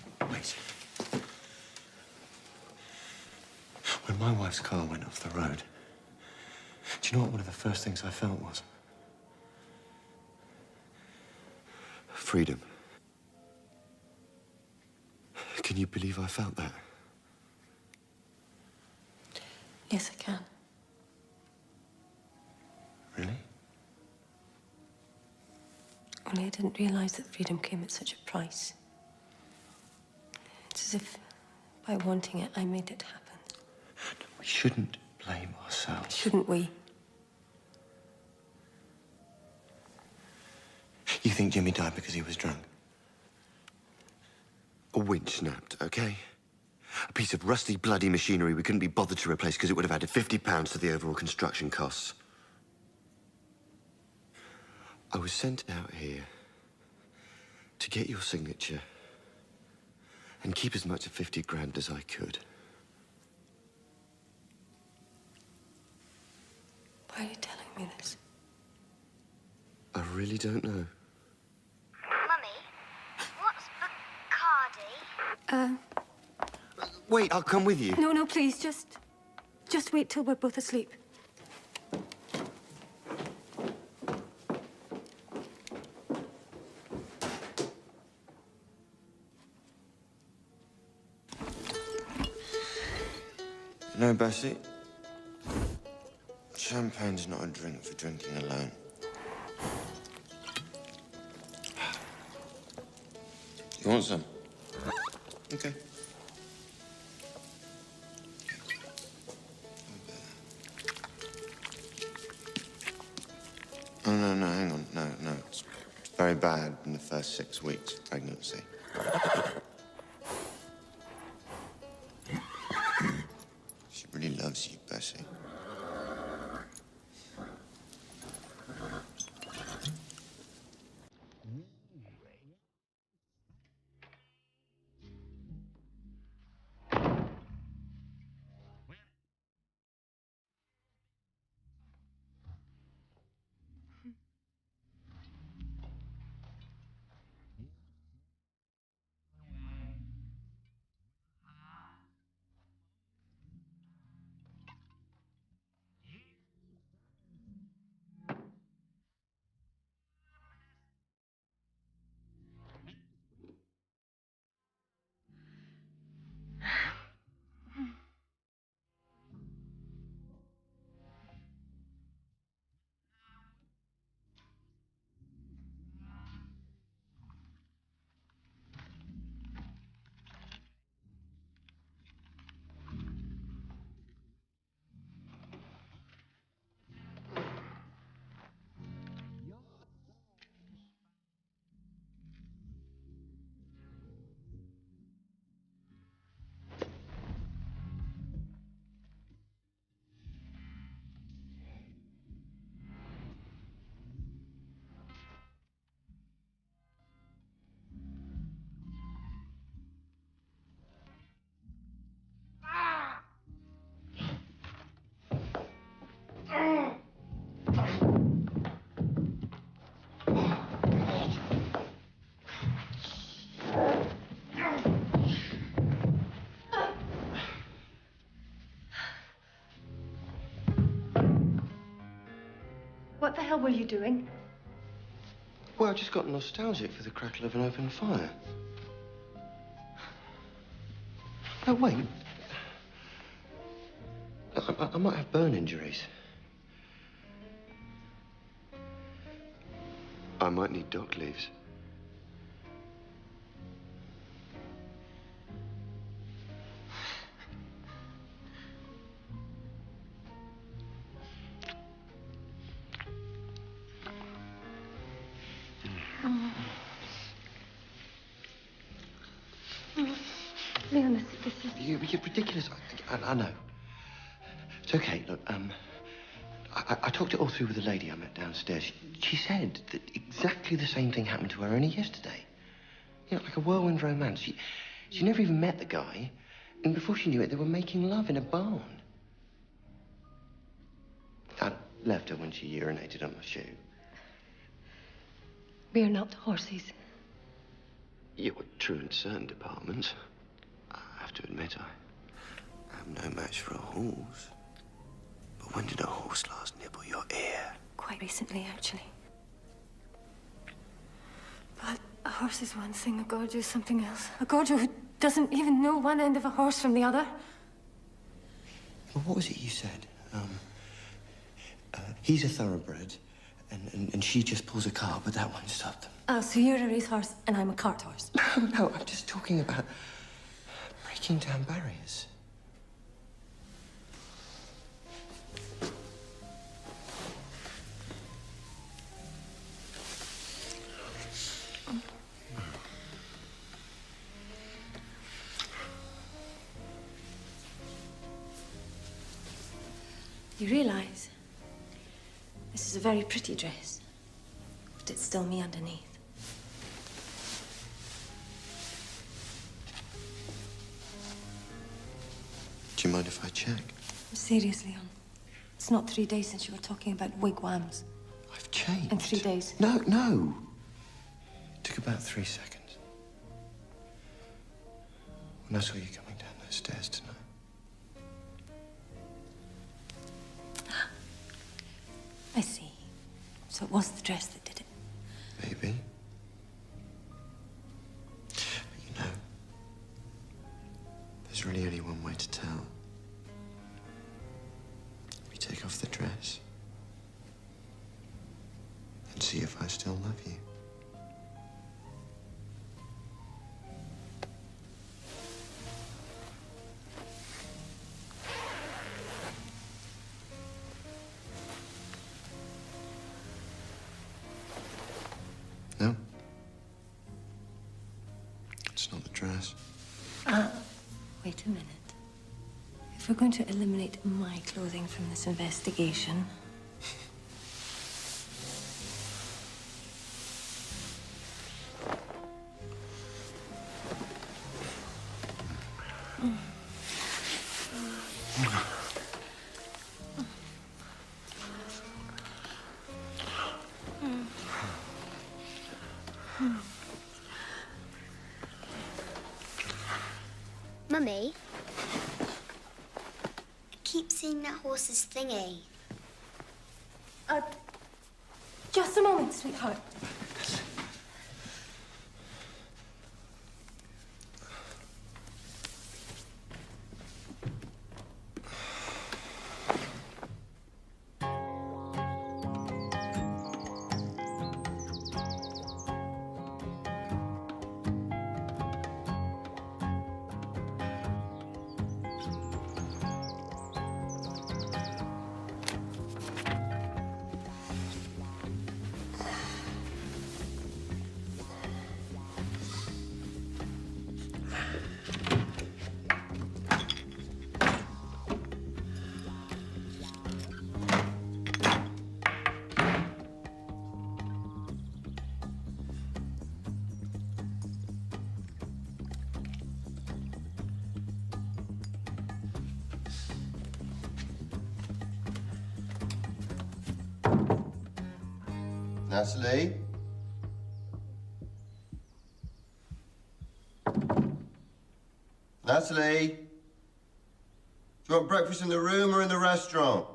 When my wife's car went off the road, do you know what one of the first things I felt was? Freedom. Can you believe I felt that? Yes, I can. Really? Only I didn't realize that freedom came at such a price. It's as if by wanting it, I made it happen. We shouldn't blame ourselves. Shouldn't we? You think Jimmy died because he was drunk? A winch snapped, okay? A piece of rusty, bloody machinery we couldn't be bothered to replace because it would have added £50 to the overall construction costs. I was sent out here to get your signature and keep as much of 50 grand as I could. Why are you telling me this? I really don't know. Mummy, what's Bacardi? Wait, I'll come with you. No, please, just wait till we're both asleep. No, Bessie. Champagne's not a drink for drinking alone. You want some? Okay. Oh, no, hang on. No. It's very bad in the first 6 weeks of pregnancy. She really loves you, Bessie. What the hell were you doing? Well, I just got nostalgic for the crackle of an open fire. No, wait. I might have burn injuries. I might need dock leaves. Leon, this is... You're ridiculous. I know. It's okay. Look, I talked it all through with the lady I met downstairs. She said that exactly the same thing happened to her only yesterday. You know, like a whirlwind romance. She never even met the guy, and before she knew it, they were making love in a barn. I left her when she urinated on my shoe. We are not horses. You were true in certain departments. I have to admit, I am no match for a horse. But when did a horse last nibble your ear? Quite recently, actually. But a horse is one thing, a gorger is something else. A gorger who doesn't even know one end of a horse from the other. Well, what was it you said? He's a thoroughbred, and she just pulls a cart, but that won't stop them. Oh, so you're a racehorse and I'm a cart horse. No, I'm just talking about breaking down barriers. You realise this is a very pretty dress, but it's still me underneath. Do you mind if I check? Seriously, Leon. It's not 3 days since you were talking about wigwams. I've changed. In 3 days. No. It took about 3 seconds. When I saw you coming down those stairs tonight. I see. So it was the dress that did it. Maybe. But you know, there's really only one way to tell. We take off the dress and see if I still love you. No? It's not the dress. Wait a minute. If we're going to eliminate my clothing from this investigation... Mummy, I keep seeing that horse's thingy. Just a moment, sweetheart. Natalie? Natalie? Do you want breakfast in the room or in the restaurant?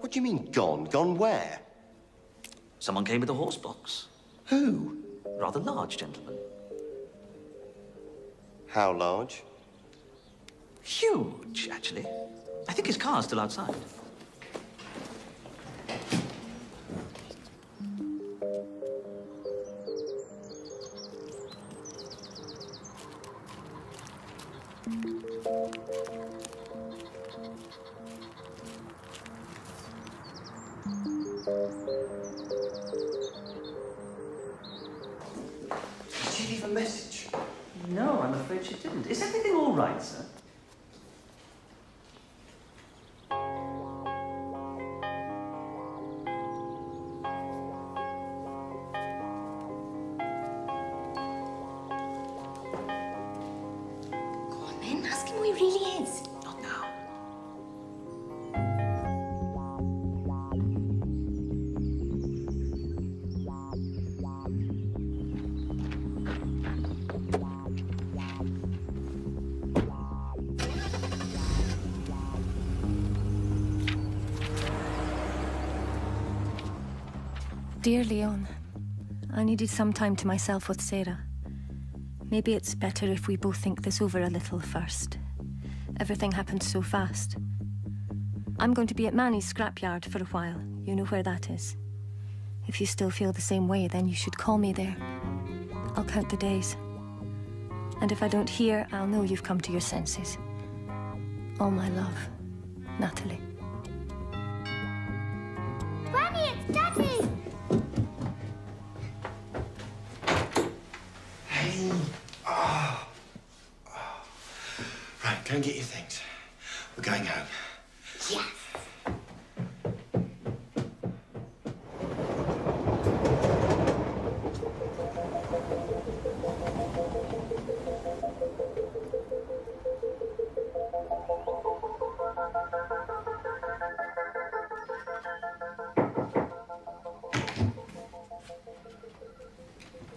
What do you mean, gone? Gone where? Someone came with a horse box. Who? Rather large gentleman. How large? Huge, actually. I think his car's still outside. Did she leave a message? No, I'm afraid she didn't. Is everything all right, sir? Then ask him who he really is. Not now. Dear Leon, I needed some time to myself with Sarah. Maybe it's better if we both think this over a little first. Everything happened so fast. I'm going to be at Manny's scrapyard for a while. You know where that is. If you still feel the same way, then you should call me there. I'll count the days. And if I don't hear, I'll know you've come to your senses. All my love, Natalie. Granny, it's Daddy! Hey. Oh. Right, go and get your things. We're going home. Yes.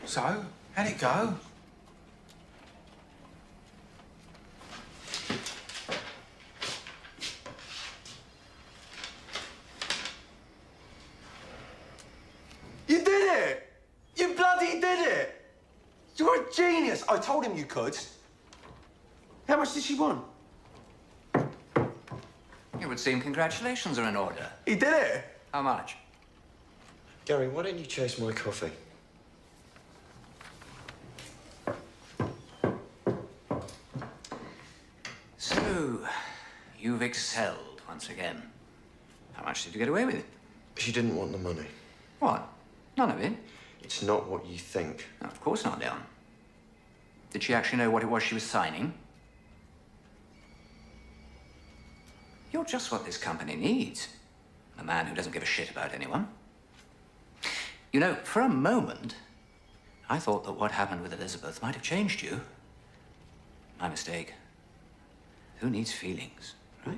So, how'd it go? You did it! You bloody did it! You're a genius! I told him you could. How much did she want? It would seem congratulations are in order. He did it! How much? Gary, why don't you chase my coffee? So, you've excelled once again. How much did you get away with? She didn't want the money. What? None of it? It's not what you think. No, of course not, Leon. Did she actually know what it was she was signing? You're just what this company needs. A man who doesn't give a shit about anyone. You know, for a moment, I thought that what happened with Elizabeth might have changed you. My mistake. Who needs feelings, right?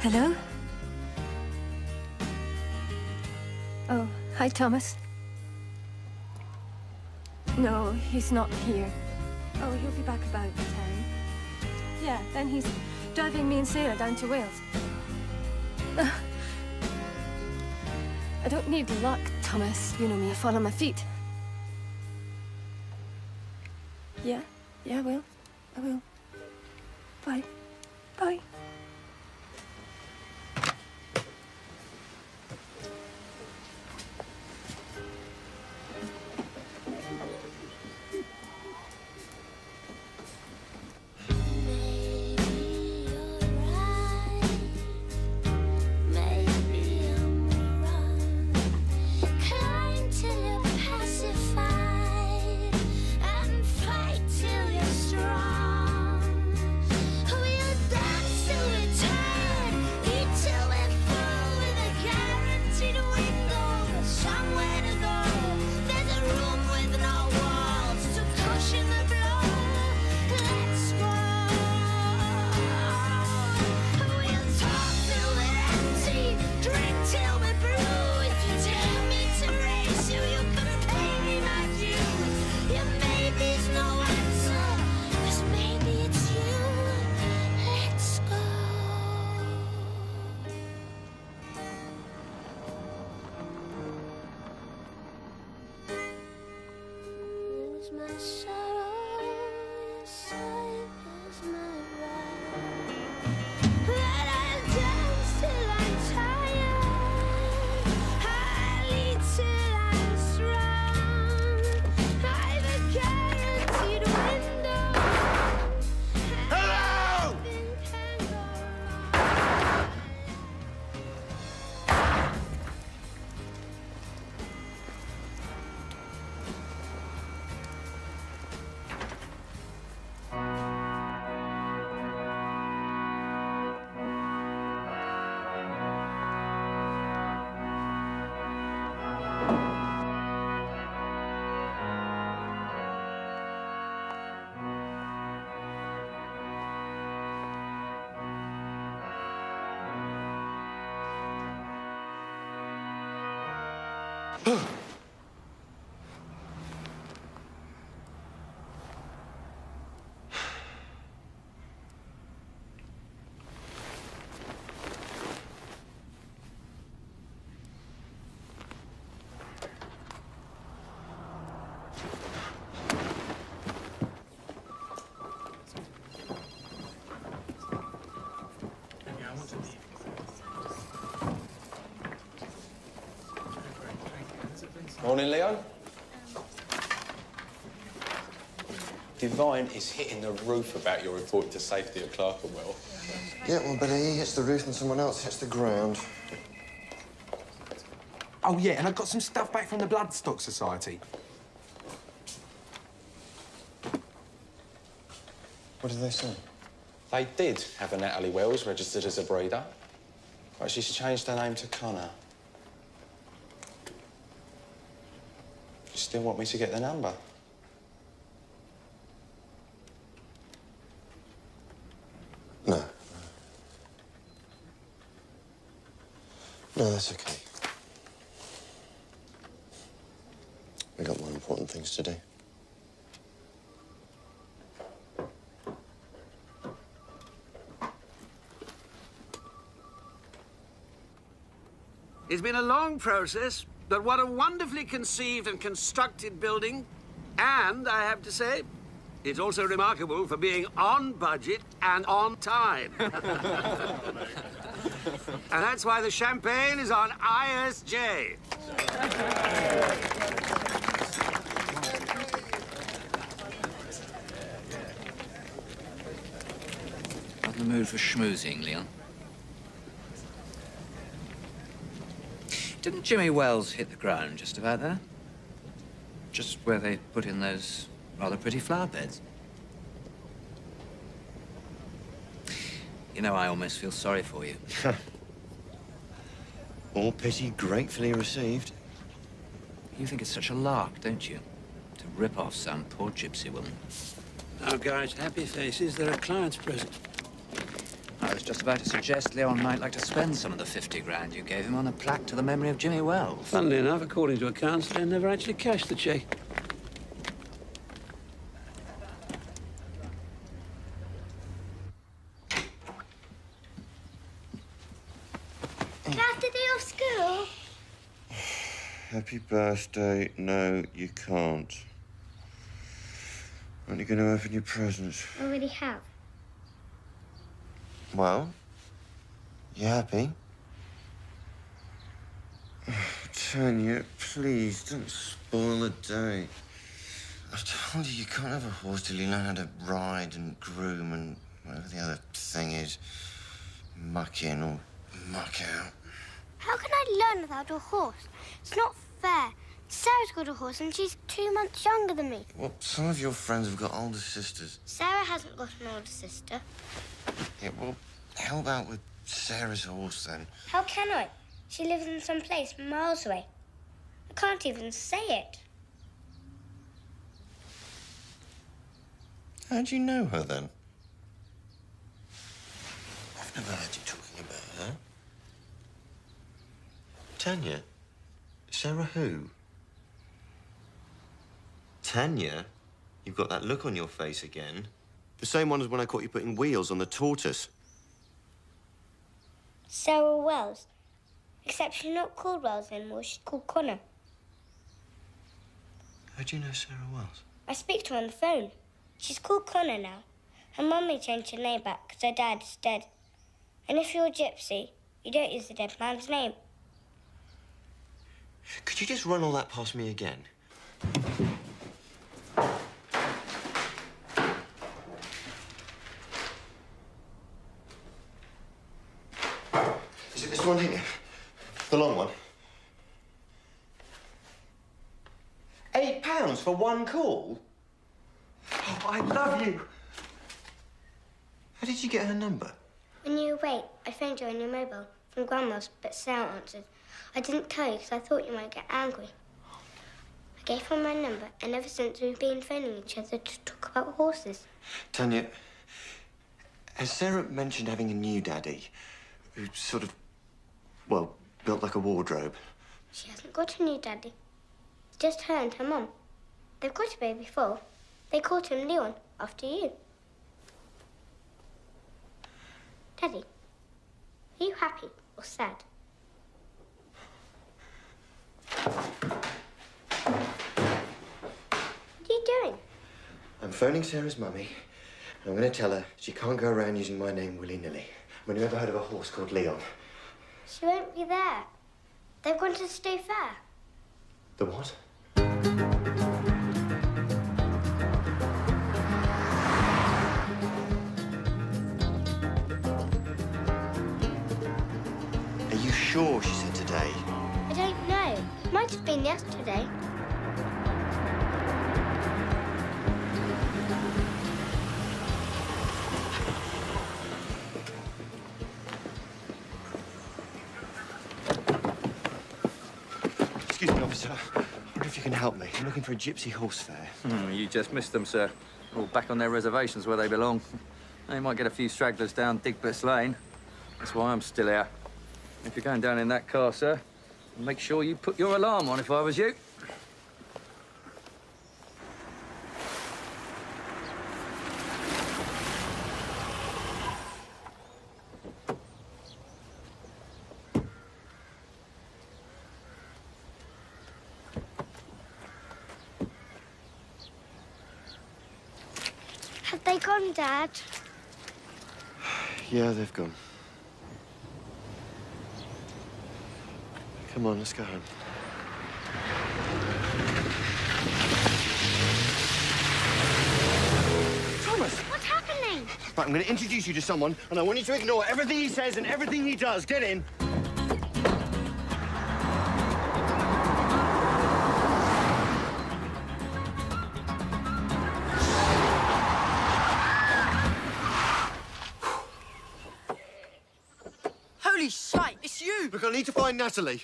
Hello? Oh, hi, Thomas. No, he's not here. Oh, he'll be back about 10. Yeah, then he's driving me and Sarah down to Wales. I don't need luck, Thomas. You know me, I fall on my feet. Yeah, I will. I will. Bye. Bye. Till you're pacified and fight till you're strong. is my sorrow, your sight is my right. But I'll dance till I'm tired, I'll eat till I'm strong. I've a guaranteed window. Hello! Morning, Leon. Divine is hitting the roof about your report to safety at Clerkenwell. Yeah, well, but he hits the roof and someone else hits the ground. Oh, yeah, and I got some stuff back from the Bloodstock Society. What did they say? They did have a Natalie Wells registered as a breeder, but she's changed her name to Connor. You still want me to get the number? No. No, that's okay. We got more important things to do. It's been a long process, but what a wonderfully conceived and constructed building. And, I have to say, it's also remarkable for being on budget and on time. And that's why the champagne is on ISJ. Not in the mood for schmoozing, Leon. Didn't Jimmy Wells hit the ground just about there? Just where they put in those rather pretty flower beds. You know, I almost feel sorry for you. All pity gratefully received. You think it's such a lark, don't you? To rip off some poor gypsy woman. Now, guys, happy faces. There are clients present. I was just about to suggest Leon might like to spend some of the 50 grand you gave him on a plaque to the memory of Jimmy Wells. Funnily enough, according to accounts, they never actually cashed the cheque. Can I have the day off school? Happy birthday. No, you can't. Aren't you going to open your presents? I already have. Well, you happy? Tanya, please, don't spoil the day. I've told you, you can't have a horse till you learn how to ride and groom and whatever the other thing is. Muck in or muck out. How can I learn without a horse? It's not fair. Sarah's got a horse and she's 2 months younger than me. Well, some of your friends have got older sisters. Sarah hasn't got an older sister. Yeah, well, help out with Sarah's horse, then. How can I? She lives in some place miles away. I can't even say it. How do you know her, then? I've never heard you talking about her. Tanya? Sarah who? Tanya? You've got that look on your face again. The same one as when I caught you putting wheels on the tortoise. Sarah Wells. Except she's not called Wells anymore, she's called Connor. How do you know Sarah Wells? I speak to her on the phone. She's called Connor now. Her mummy changed her name back because her dad is dead. And if you're a gypsy, you don't use the dead man's name. Could you just run all that past me again? Is it this one here? The long one? £8 for one call? Oh, I love you. How did you get her number? When you were awake, I phoned you on your mobile from Grandma's, but Sarah answered. I didn't tell you because I thought you might get angry. I gave her my number, and ever since we've been phoning each other to talk about horses. Tanya, has Sarah mentioned having a new daddy who sort of, well, built like a wardrobe? She hasn't got a new daddy. It's just her and her mum. They've got a baby before. They called him Leon, after you. Daddy, are you happy or sad? What are you doing? I'm phoning Sarah's mummy, and I'm going to tell her she can't go around using my name willy-nilly. I mean, you ever heard of a horse called Leon? She won't be there. They've gone to the state fair. The what? Are you sure she said today? I don't know. Might have been yesterday. Excuse me, officer. I wonder if you can help me. I'm looking for a gypsy horse fair. You just missed them, sir. All back on their reservations where they belong. They might get a few stragglers down Digbert's Lane. That's why I'm still here. If you're going down in that car, sir, make sure you put your alarm on if I was you. Have they gone, Dad? Yeah, they've gone. Come on, let's go home. Thomas! What's happening? Right, I'm going to introduce you to someone, and I want you to ignore everything he says and everything he does. Get in. Holy shite, it's you! Look, I need to find Natalie.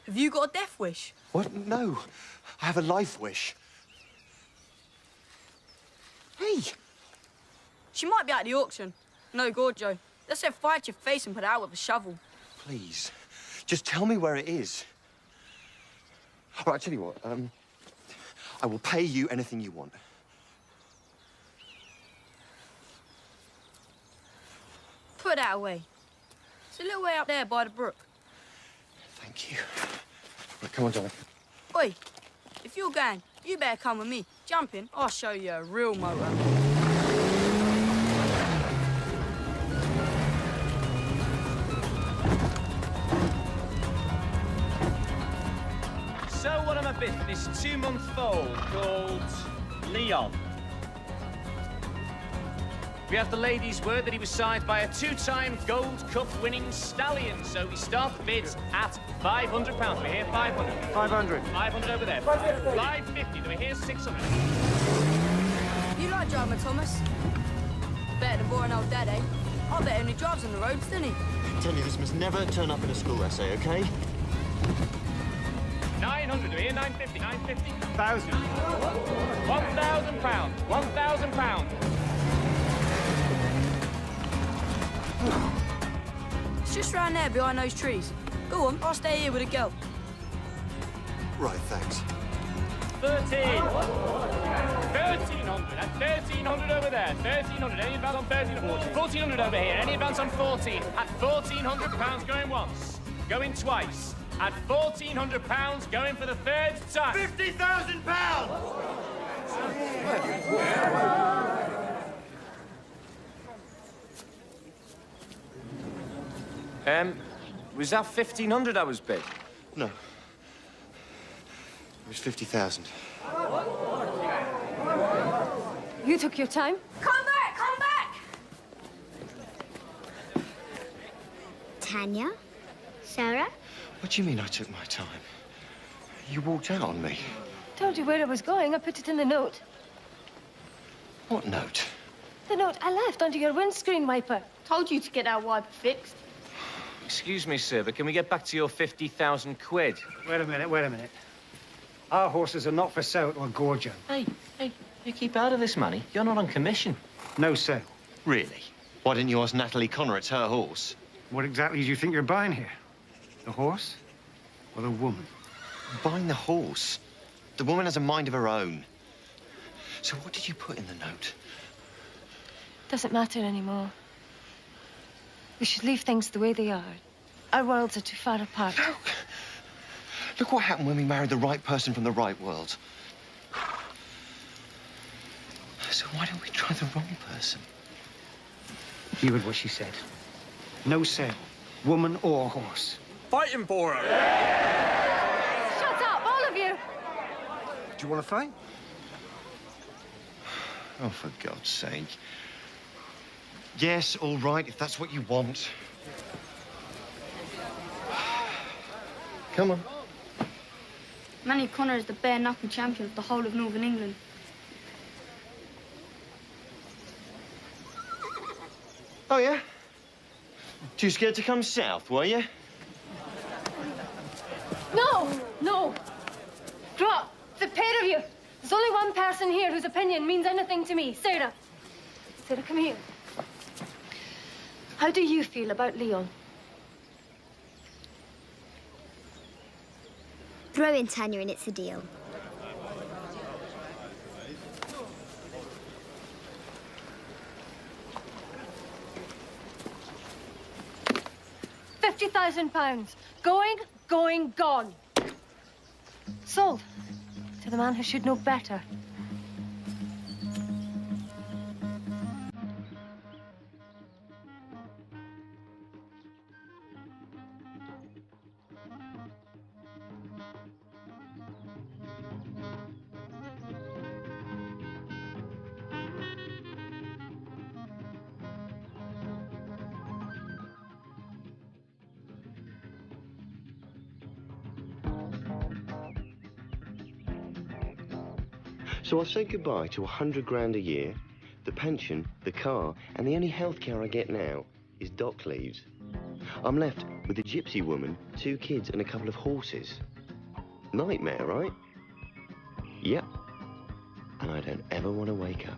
Have you got a death wish? What? No. I have a life wish. Hey! She might be at the auction. No, Gorjo. They said fire to your face and put it out with a shovel. Please, just tell me where it is. All right, I'll tell you what. I will pay you anything you want. Put that away. It's a little way up there by the brook. Thank you. Right, come on, darling. Oi, if you're going, you better come with me. Jump in, I'll show you a real motor. So what am I bid for this 2-month foal called Leon? We have the lady's word that he was signed by a 2-time Gold Cup winning stallion, so we start the bids at £500. Do we hear 500? 500. 500 over there. 550. Do we hear 600? You like driving, Thomas? Better than boring old Dad, eh? I bet only drives on the roads, doesn't he? I tell you, this must never turn up in a school essay, OK? 900. Do we hear 950? 950. 1,000. £1,000. £1,000. It's just round there behind those trees. Go on, I'll stay here with a girl. Right, thanks. 13. 1,300. At 1,300 over there. 1,300. Any advance on 1,300? 1,400 over here. Any advance on 14? At £1,400 going once. Going twice. At £1,400 going for the third time. £50,000! Was that 1,500 I was bid? No. It was 50,000. You took your time. Come back! Come back! Tanya? Sarah? What do you mean I took my time? You walked out on me. Told you where I was going. I put it in the note. What note? The note I left under your windscreen wiper. Told you to get our wiper fixed. Excuse me, sir, but can we get back to your 50,000 quid? Wait a minute, wait a minute. Our horses are not for sale to a gorger. Hey, you keep out of this, Manny. You're not on commission. No sale. Really? Why didn't you ask Natalie Connor? It's her horse. What exactly do you think you're buying here? The horse or the woman? I'm buying the horse. The woman has a mind of her own. So what did you put in the note? Doesn't matter anymore. We should leave things the way they are. Our worlds are too far apart. Look what happened when we married the right person from the right world. So why don't we try the wrong person? You heard what she said. No sale, woman or horse. Fighting for her! Shut up, all of you! Do you want to fight? Oh, for God's sake. Yes, all right, if that's what you want. Come on. Manny Connor is the bare-knuckle champion of the whole of Northern England. Oh, yeah? Too scared to come south, were you? No! Drop! The pair of you! There's only one person here whose opinion means anything to me. Sarah. Sarah, come here. How do you feel about Leon? Throw in Tanya and it's a deal. £50,000. Going, gone. Sold. To the man who should know better. So I've said goodbye to 100 grand a year, the pension, the car, and the only healthcare I get now is dock leaves. I'm left with a gypsy woman, 2 kids, and a couple of horses. Nightmare, right? Yep. And I don't ever want to wake up.